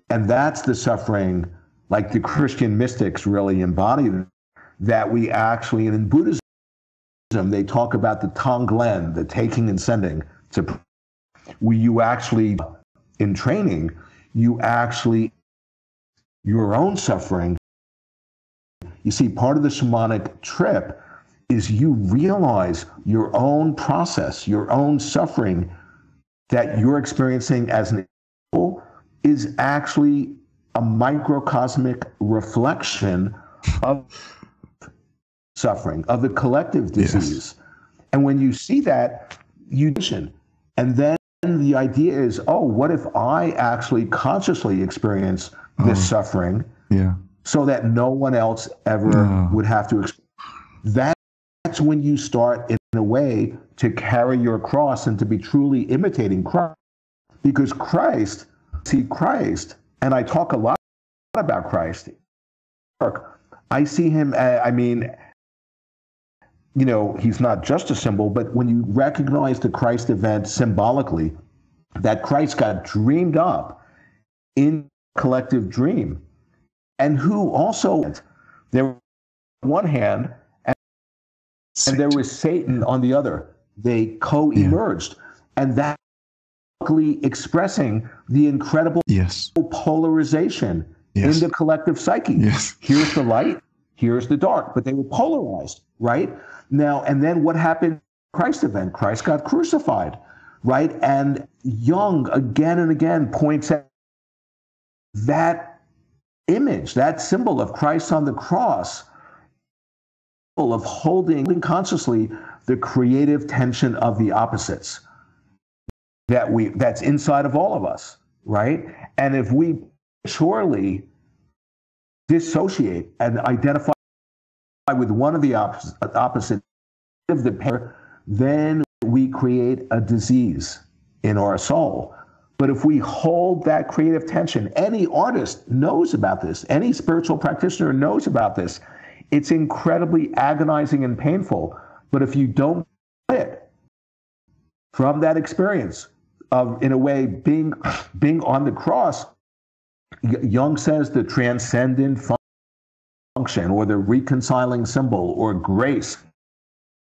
and that's the suffering, like the Christian mystics really embodied, that we actually, and in Buddhism, they talk about the Tonglen, the taking and sending. You actually, in training, you actually, your own suffering. You see, part of the shamanic trip is you realize your own process, your own suffering that you're experiencing as an individual is actually a microcosmic reflection of suffering, of the collective disease. Yes. And when you see that, you listen. And then the idea is, oh, what if I actually consciously experience this suffering so that no one else ever would have to experience? That's when you start, in a way, to carry your cross and to be truly imitating Christ. Because Christ, and I talk a lot about Christ. I see him, you know, he's not just a symbol, but when you recognize the Christ event symbolically, that Christ got dreamed up in collective dream, and who also, there was one hand, and there was Satan on the other. They co-emerged, and that expressing the incredible polarization in the collective psyche. Yes. Here's the light, here's the dark, but they were polarized, right? Now, and then what happened in the Christ event? Christ got crucified, right? And Jung again and again points out that image, that symbol of Christ on the cross, of holding consciously the creative tension of the opposites that's inside of all of us, right? And if we surely dissociate and identify with one of the opposite of the pair, then we create a disease in our soul. But if we hold that creative tension, any artist knows about this, any spiritual practitioner knows about this. It's incredibly agonizing and painful. But if you don't quit from that experience of, in a way, being on the cross, Jung says the transcendent function or the reconciling symbol or grace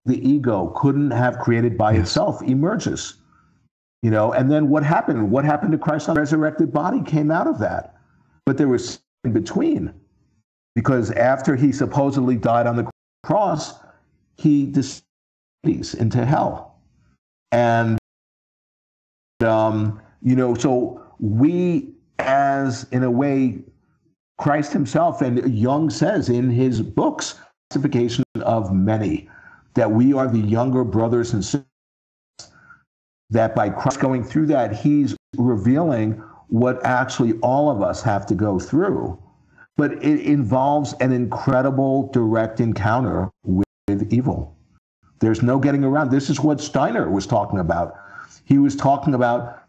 the ego couldn't have created by itself emerges. You know, and then what happened? What happened to Christ on the resurrected body came out of that. But there was in between. Because after he supposedly died on the cross, he descends into hell. And, you know, so we, as in a way, Christ himself, and Jung says in his books, classification of many, that we are the younger brothers and sisters, that by Christ going through that, he's revealing what actually all of us have to go through. But it involves an incredible direct encounter with evil. There's no getting around. This is what Steiner was talking about. He was talking about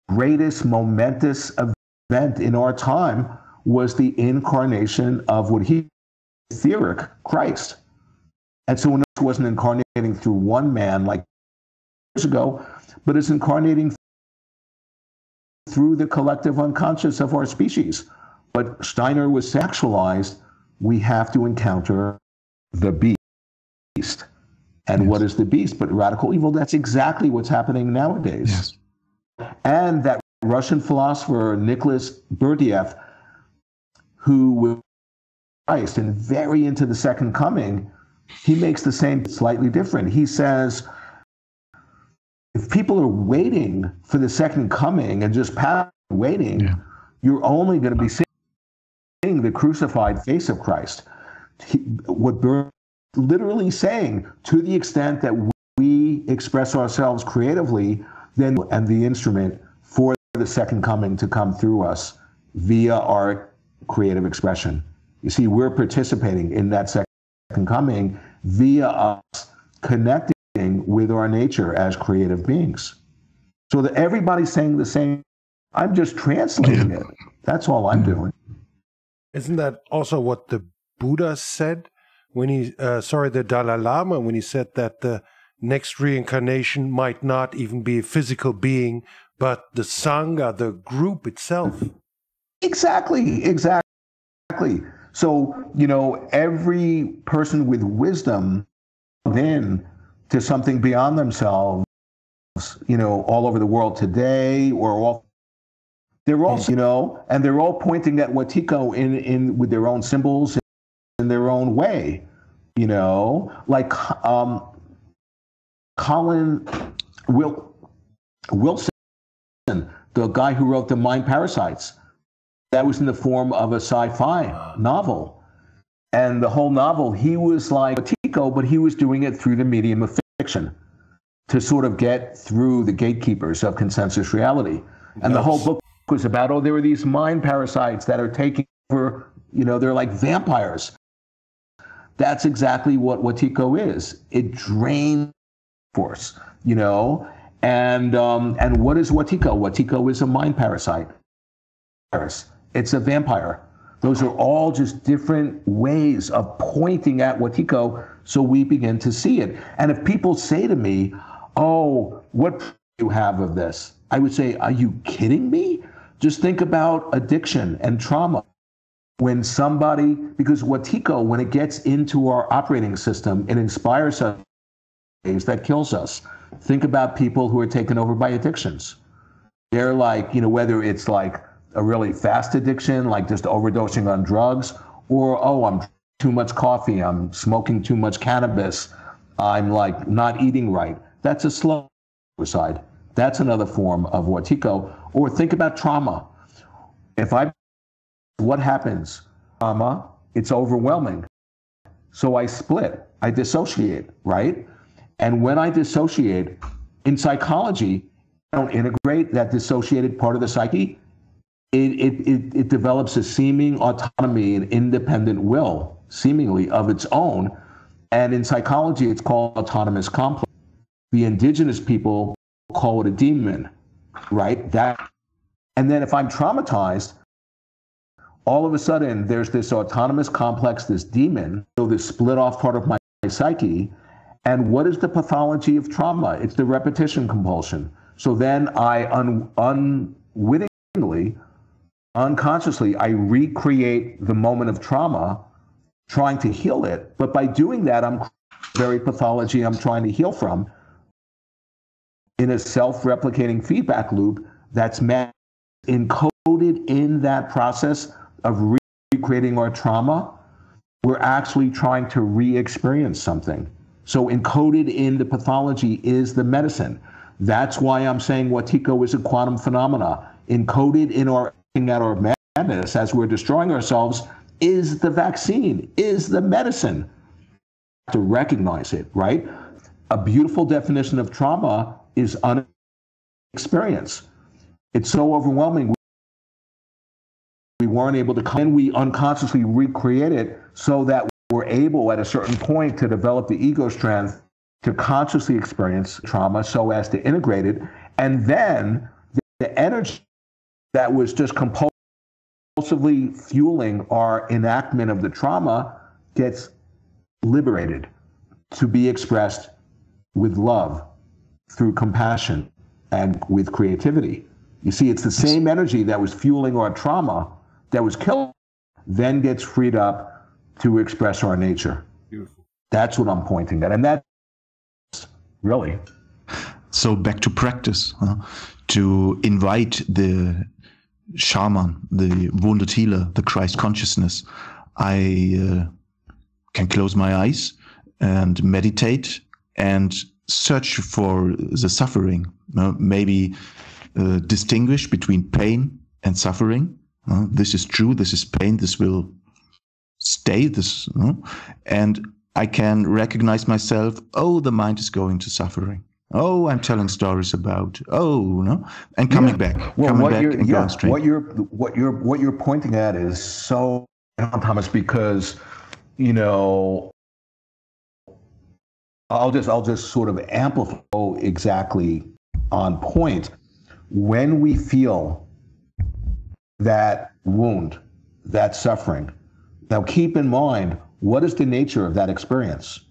greatest momentous event in our time was the incarnation of what he etheric Christ. And so it wasn't incarnating through one man like years ago, but it's incarnating through the collective unconscious of our species. But Steiner was sexualized. We have to encounter the beast. And what is the beast but radical evil? That's exactly what's happening nowadays. Yes. And that Russian philosopher Nicholas Berdyaev, who was Christ and very into the second coming, he makes the same slightly different. He says, if people are waiting for the second coming and just waiting, you're only going to be seeing the crucified face of Christ. What Berdyaev literally saying, to the extent that we express ourselves creatively, then and the instrument for the second coming to come through us via our creative expression. You see, we're participating in that second coming via us connecting with our nature as creative beings. So that everybody's saying the same. I'm just translating it. That's all I'm doing. Isn't that also what the Buddha said when he, the Dalai Lama, when he said that the next reincarnation might not even be a physical being, but the Sangha, the group itself? Exactly. So, every person with wisdom then to something beyond themselves, all over the world today, they're all, and they're all pointing at Wetiko in with their own symbols in their own way, like Colin Wilson, the guy who wrote The Mind Parasites. That was in the form of a sci-fi novel. And the whole novel, he was like Wetiko, but he was doing it through the medium of fiction to sort of get through the gatekeepers of consensus reality. And the whole book was about, there were these mind parasites that are taking over, they're like vampires. That's exactly what Wetiko is. It drains force, and what is Wetiko? Wetiko is a mind parasite. It's a vampire. Those are all just different ways of pointing at Wetiko so we begin to see it. And if people say to me, what do you have of this? I would say, are you kidding me? Just think about addiction and trauma. When somebody, because Wetiko, when it gets into our operating system, it inspires us that kills us. Think about people who are taken over by addictions. They're like, whether it's like a really fast addiction, like just overdosing on drugs, or, I'm too much coffee, I'm smoking too much cannabis, I'm like not eating right. That's a slow suicide. That's another form of Wetiko. Or think about trauma. What happens? Trauma, it's overwhelming. So I split, I dissociate, right? And when I dissociate, in psychology, I don't integrate that dissociated part of the psyche. It develops a seeming autonomy and independent will, seemingly of its own. And in psychology, it's called autonomous complex. The indigenous people call it a demon, right? And then if I'm traumatized, all of a sudden there's this autonomous complex, this demon, so this split off part of my psyche. And what is the pathology of trauma? It's the repetition compulsion. So then I unwittingly, unconsciously, I recreate the moment of trauma, trying to heal it. But by doing that, I'm very pathology I'm trying to heal from in a self-replicating feedback loop that's encoded in that process of recreating our trauma. We're actually trying to re-experience something. So encoded in the pathology is the medicine. That's why I'm saying Wetiko is a quantum phenomena. Encoded in our madness as we're destroying ourselves is the vaccine, is the medicine. To recognize it, right? A beautiful definition of trauma is unexperience. It's so overwhelming. We weren't able to, and we unconsciously recreate it so that we're able at a certain point to develop the ego strength to consciously experience trauma so as to integrate it And then the energy that was just compulsively fueling our enactment of the trauma gets liberated to be expressed with love, through compassion, and with creativity. You see, it's the same energy that was fueling our trauma, that was killing, then gets freed up to express our nature. Beautiful. That's what I'm pointing at. And that's really. So back to practice, to invite the shaman, the wounded healer, the Christ consciousness. I can close my eyes and meditate and search for the suffering, maybe distinguish between pain and suffering. This is true, this is pain, this will stay, and I can recognize myself, oh, the mind is going to suffering. Oh, I'm telling stories about, and coming back, going straight. What you're pointing at is so, Thomas, because, I'll just sort of amplify exactly on point. When we feel that wound, that suffering, now keep in mind, what is the nature of that experience?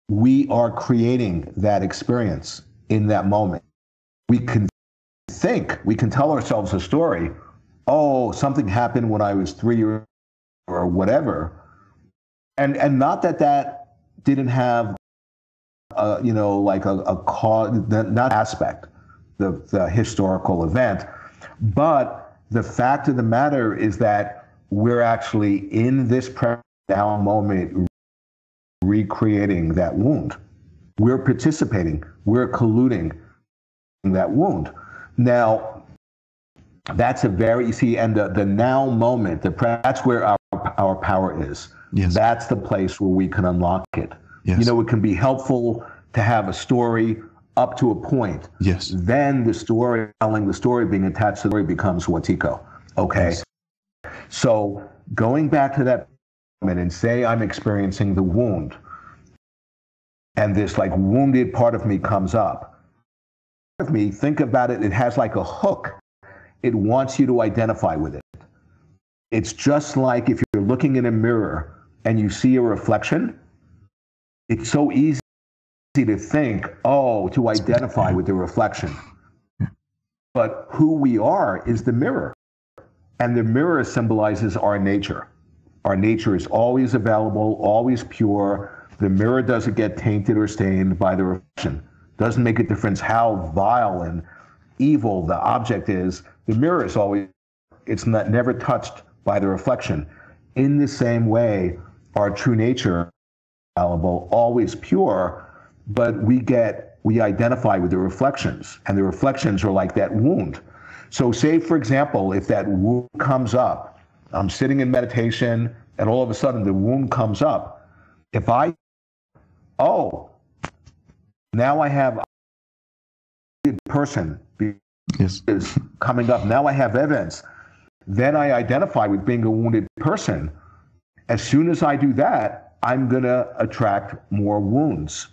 We are creating that experience in that moment. We can tell ourselves a story. Oh, something happened when I was 3 years old or whatever. And not that didn't have, like a cause, not aspect, the historical event. But the fact of the matter is that we're actually in this now moment recreating that wound. We're participating, we're colluding in that wound. Now, that's and the now moment, that's where our power is. Yes. That's the place where we can unlock it. Yes. It can be helpful to have a story up to a point. Yes. Then telling the story, being attached to the story becomes Wetiko. Okay. Yes. So going back to that moment and say I'm experiencing the wound, and this like wounded part of me comes up. Part of me, think about it, it has like a hook. It wants you to identify with it. It's just like if you're looking in a mirror and you see a reflection, it's so easy to think, to identify with the reflection. But who we are is the mirror. And the mirror symbolizes our nature. Our nature is always available, always pure. The mirror doesn't get tainted or stained by the reflection. Doesn't make a difference how vile and evil the object is. The mirror is always, never touched by the reflection. In the same way, our true nature available, always pure, but we identify with the reflections, and the reflections are like that wound. So say, for example, if that wound comes up, I'm sitting in meditation, and all of a sudden the wound comes up. If now I have a person is coming up. Now I have evidence. Then I identify with being a wounded person. As soon as I do that, I'm going to attract more wounds.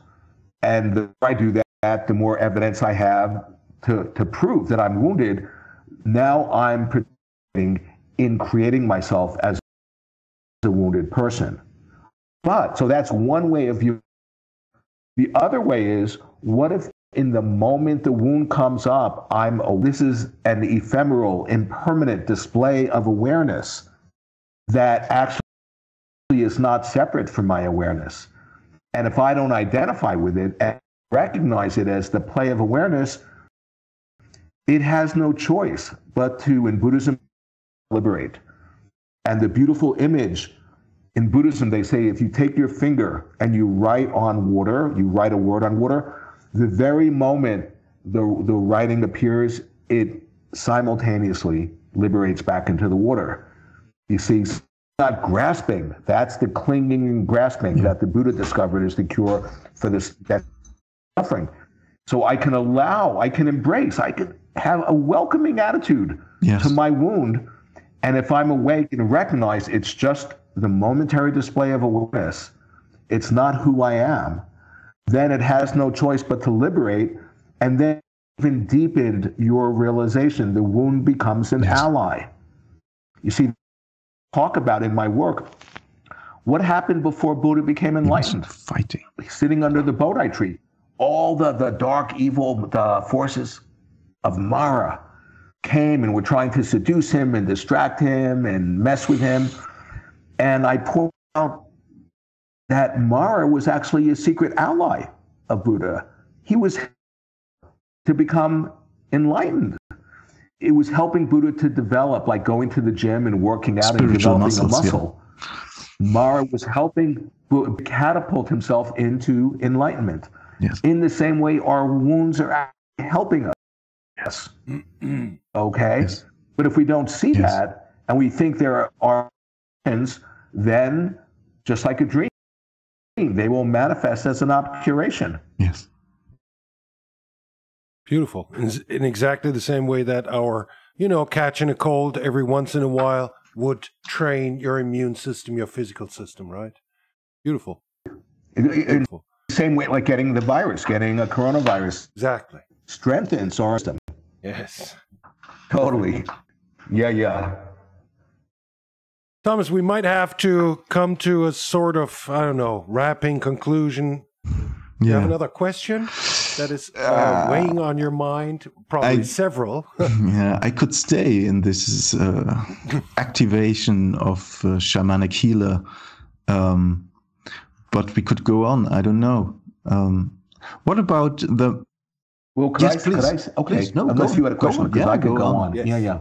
And the more I do that, the more evidence I have to prove that I'm wounded. Now I'm participating in creating myself as a wounded person. So that's one way of viewing. The other way is, what if in the moment the wound comes up, this is an ephemeral, impermanent display of awareness that actually is not separate from my awareness. And if I don't identify with it and recognize it as the play of awareness, it has no choice but to, in Buddhism, liberate. And the beautiful image in Buddhism, they say, if you take your finger and you write on water, you write a word on water, the very moment the writing appears, it simultaneously liberates back into the water. You see, it's not grasping. That's the clinging and grasping that the Buddha discovered is the cure for that suffering. So I can embrace, I can have a welcoming attitude to my wound. And if I'm awake and recognize it's just the momentary display of awareness, it's not who I am, then it has no choice but to liberate. And then even deepened your realization. The wound becomes an ally. You see, talk about in my work, what happened before Buddha became enlightened? Fighting. Sitting under the Bodhi tree. All the dark, evil the forces of Mara came and were trying to seduce him and distract him and mess with him. And I point out that Mara was actually a secret ally of Buddha. He was to become enlightened. It was helping Buddha to develop, like going to the gym and working out Spiritual and developing muscles, a muscle. Mara was helping Buddha catapult himself into enlightenment. Yes. In the same way, our wounds are actually helping us. Yes. Okay? Yes. But if we don't see that and we think there are options, then just like a dream, they will manifest as an obscuration. Yes. Beautiful. In exactly the same way that our, catching a cold every once in a while would train your immune system, your physical system, right? Beautiful. Beautiful. Same way like getting the virus, getting a coronavirus. Exactly. Strengthens our system. Yes. Totally. Yeah. Thomas, we might have to come to a sort of, wrapping conclusion. You have another question that is weighing on your mind? Probably several. Yeah, I could stay in this activation of shamanic healer, but we could go on. I don't know. What about the... Well, please. Okay, please, no, unless you had a question, because I could go on. Yes. Yeah.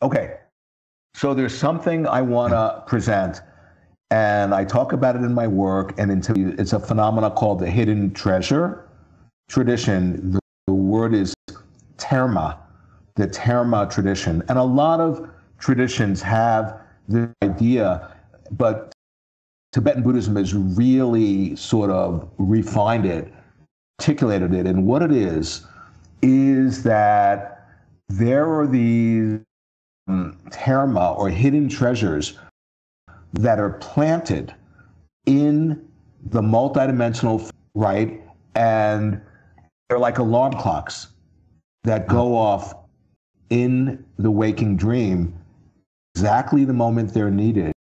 Okay, so there's something I want to present, and I talk about it in my work, and it's a phenomena called the hidden treasure tradition. The word is terma, the terma tradition. And a lot of traditions have the idea, but Tibetan Buddhism has really sort of refined it, articulated it. And what it is that there are these terma or hidden treasures that are planted in the multidimensional, right? And they're like alarm clocks that go off in the waking dream exactly the moment they're needed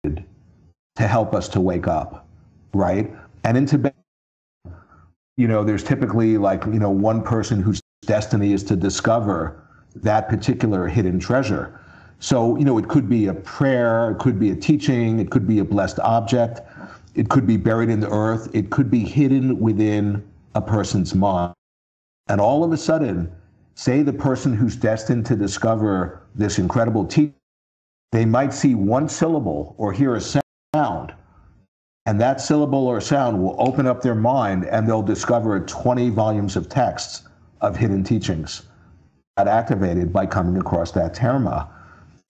to help us to wake up, right? And in Tibet, there's typically one person whose destiny is to discover that particular hidden treasure. So, it could be a prayer, it could be a teaching, it could be a blessed object, it could be buried in the earth, it could be hidden within a person's mind. And all of a sudden, say the person who's destined to discover this incredible teaching, they might see one syllable or hear a sound, and that syllable or sound will open up their mind and they'll discover 20 volumes of texts of hidden teachings that activated by coming across that terma.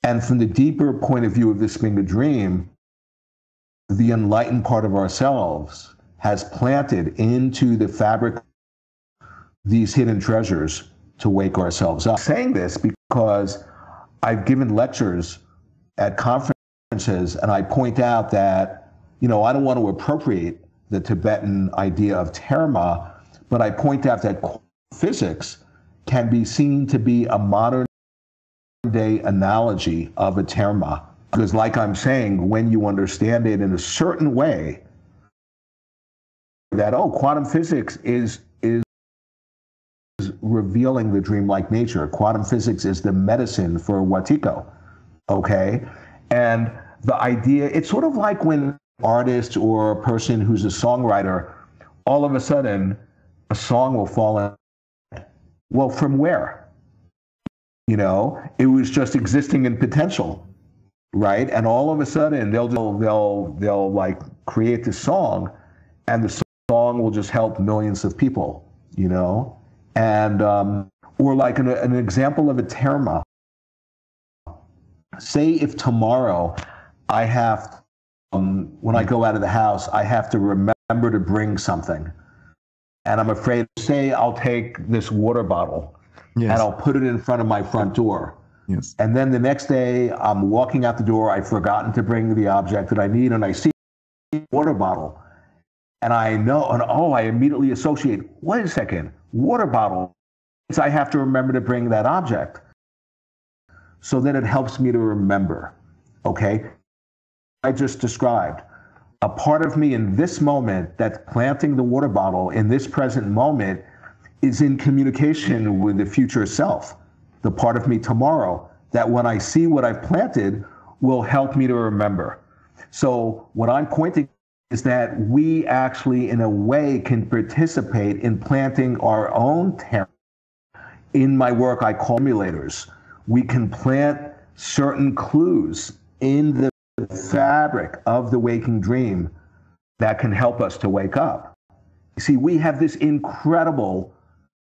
And from the deeper point of view of this being a dream, the enlightened part of ourselves has planted into the fabric these hidden treasures to wake ourselves up. I'm saying this because I've given lectures at conferences and I point out that, I don't want to appropriate the Tibetan idea of terma, but I point out that physics can be seen to be a modern day analogy of a terma. Because like I'm saying, when you understand it in a certain way, that, quantum physics is revealing the dreamlike nature. Quantum physics is the medicine for Watiko, okay? And the idea, it's sort of like when an artist or a person who's a songwriter, all of a sudden, a song will fall in. Well, from where? It was just existing in potential, right? And all of a sudden, they'll like create this song, and the song will just help millions of people, And or like an example of a terma. Say if tomorrow I have, when I go out of the house, I have to remember to bring something, and I'm afraid. Say I'll take this water bottle. Yes. And I'll put it in front of my front door. Yes. And then the next day, I'm walking out the door. I've forgotten to bring the object that I need, and I see a water bottle. And I know, I immediately associate, wait a second, water bottle. I have to remember to bring that object. So that it helps me to remember, okay? I just described. A part of me in this moment that's planting the water bottle in this present moment is in communication with the future self. The part of me tomorrow that when I see what I've planted will help me to remember. So what I'm pointing is that we actually, in a way, can participate in planting our own talent. In my work, I call emulators. We can plant certain clues in the fabric of the waking dream that can help us to wake up. You see, we have this incredible,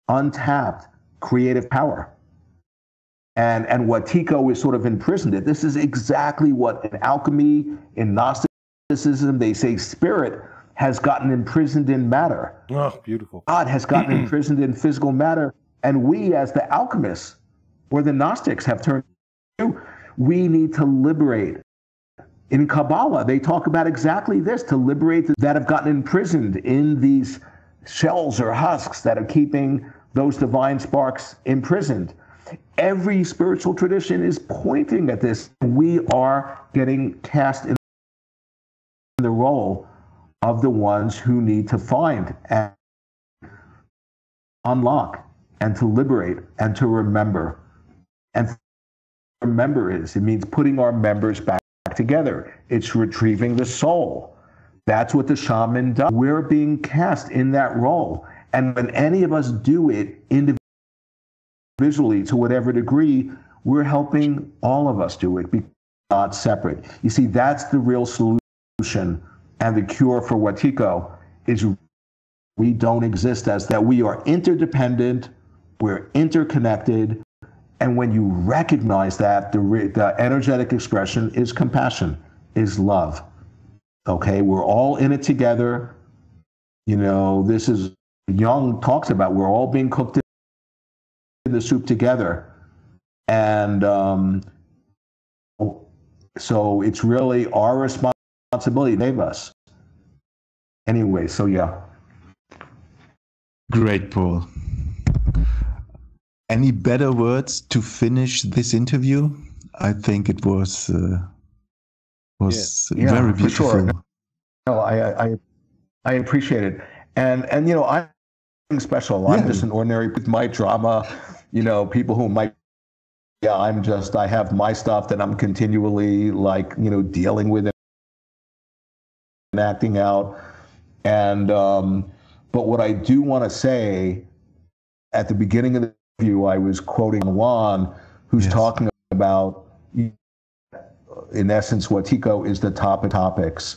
untapped creative power. And what Wetiko is sort of imprisoned in, this is exactly what in alchemy, in Gnosticism, they say spirit has gotten imprisoned in matter. Oh, beautiful. God has gotten imprisoned in physical matter. And we, as the alchemists, or the Gnostics have turned to, we need to liberate. In Kabbalah, they talk about exactly this, to liberate that have gotten imprisoned in these shells or husks that are keeping those divine sparks imprisoned. Every spiritual tradition is pointing at this. We are getting cast in the role of the ones who need to find and unlock and to liberate and to remember. And remember it means putting our members back together. It's retrieving the soul. That's what the shaman does. We're being cast in that role. And when any of us do it individually to whatever degree, we're helping all of us do it, because not separate. You see, that's the real solution and the cure for Wetiko is we don't exist as that. We are interdependent, we're interconnected, and when you recognize that, the energetic expression is compassion, is love. Okay, we're all in it together. You know, this is, Jung talks about, we're all being cooked in the soup together. And so it's really our responsibility to save us. Anyway, so yeah. Great, Paul. Any better words to finish this interview? I think it was very beautiful. Sure. No, I appreciate it, and you know, I'm special. I'm just an ordinary with my drama. You know, people who might, I have my stuff that I'm continually dealing with and acting out, and but what I do want to say at the beginning of the interview, I was quoting Juan, who's talking about, in essence, Wetiko is the topics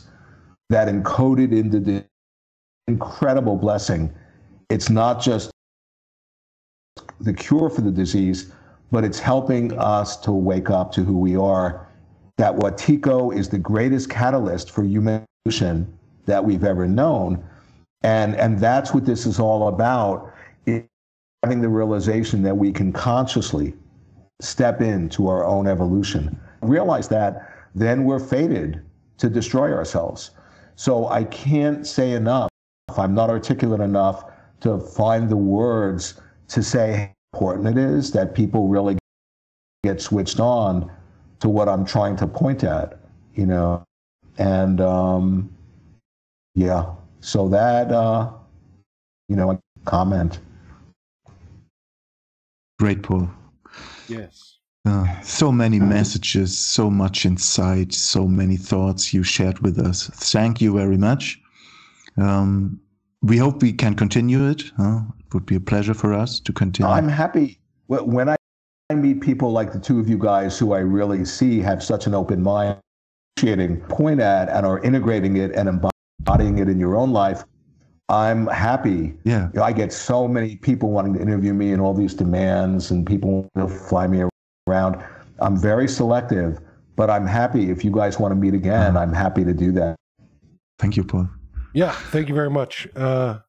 that encoded into the incredible blessing. It's not just the cure for the disease, but it's helping us to wake up to who we are. That Wetiko is the greatest catalyst for human evolution that we've ever known. And that's what this is all about, having the realization that we can consciously step into our own evolution. Realize that, then we're fated to destroy ourselves. So I can't say enough, I'm not articulate enough to find the words to say how important it is that people really get switched on to what I'm trying to point at, you know. And so that, a comment. Great, Paul. Yes. So many messages, so much insight, so many thoughts you shared with us. Thank you very much. We hope we can continue it. It would be a pleasure for us to continue. I'm happy when I meet people like the two of you guys who I really see have such an open mind, appreciating, point at, and are integrating it and embodying it in your own life. I'm happy. Yeah. You know, I get so many people wanting to interview me and all these demands, and people will fly me around. I'm very selective, but I'm happy. If you guys want to meet again, I'm happy to do that. Thank you, Paul. Yeah, thank you very much.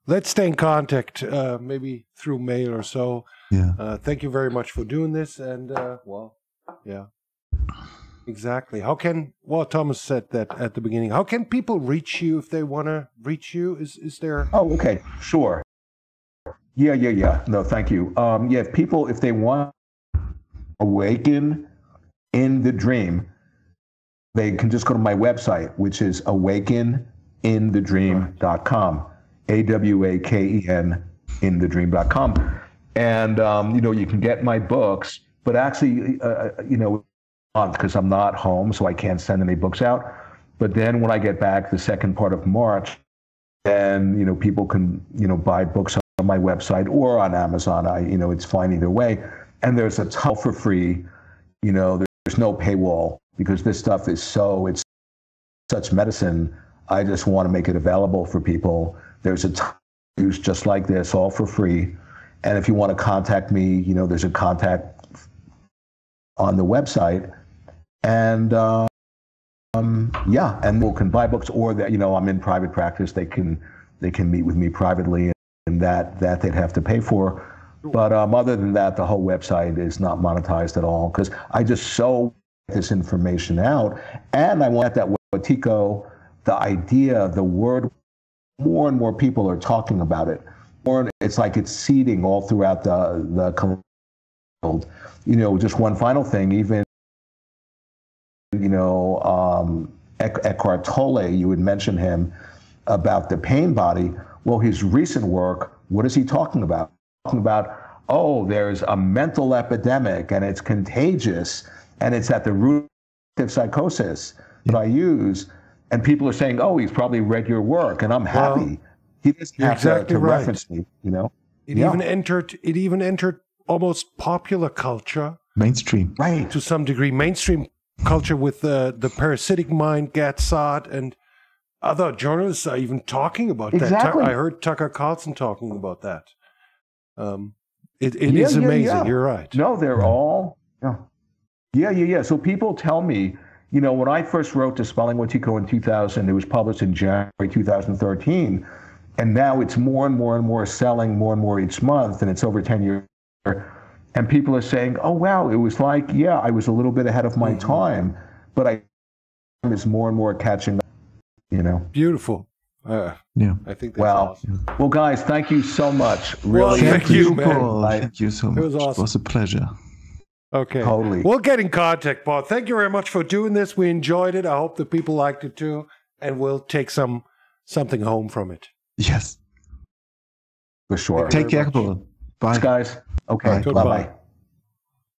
Let's stay in contact, maybe through mail or so. Yeah. Thank you very much for doing this. And, exactly. Thomas said that at the beginning. How can people reach you if they want to reach you? Is there... Oh, okay. Sure. Yeah. No, thank you. Yeah, if people, if they want to awaken in the dream, they can just go to my website, which is awakeninthedream.com. AWAKEN inthedream.com. And, you can get my books, but actually, because I'm not home, so I can't send any books out. But then when I get back the second part of March, then, people can, buy books on my website or on Amazon. It's fine either way. And there's a ton for free. There's no paywall because this stuff is it's such medicine. I just want to make it available for people. There's a ton of use just like this, all for free. And if you want to contact me, there's a contact on the website. And and people can buy books, or that I'm in private practice. They can meet with me privately, and that they'd have to pay for. But other than that, the whole website is not monetized at all because I just sow this information out, and I want that Wetiko, the idea, the word. More and more people are talking about it. It's like it's seeding all throughout the world. Just one final thing, even. Eckhart Tolle, you would mention him about the pain body. Well, his recent work, what is he talking about? Talking about, there's a mental epidemic and it's contagious and it's at the root of psychosis that I use. And people are saying, he's probably read your work, and I'm happy. He doesn't have exactly to right. reference me, It even entered almost popular culture. Mainstream. Right. To some degree, mainstream culture with the parasitic mind, Gatsad, and other journalists are even talking about exactly. that. I heard Tucker Carlson talking about that. It is amazing. Yeah. You're right. No, they're all. Yeah. So people tell me, when I first wrote Dispelling Wetiko in 2000, it was published in January 2013, and now it's more and more and more selling more and more each month, and it's over 10 years. And people are saying, oh, wow, it was like, I was a little bit ahead of my time, but I is more and more catching up, Beautiful. Yeah. I think that's awesome. Well, guys, thank you so much. Really, thank you, man. Paul. Thank you so much. It was awesome. It was a pleasure. Okay. Totally. We'll get in contact, Paul. Thank you very much for doing this. We enjoyed it. I hope the people liked it too. And we'll take something home from it. Yes. For sure. Take care, Paul. Bye. Thanks, guys. Okay. Goodbye. Bye-bye.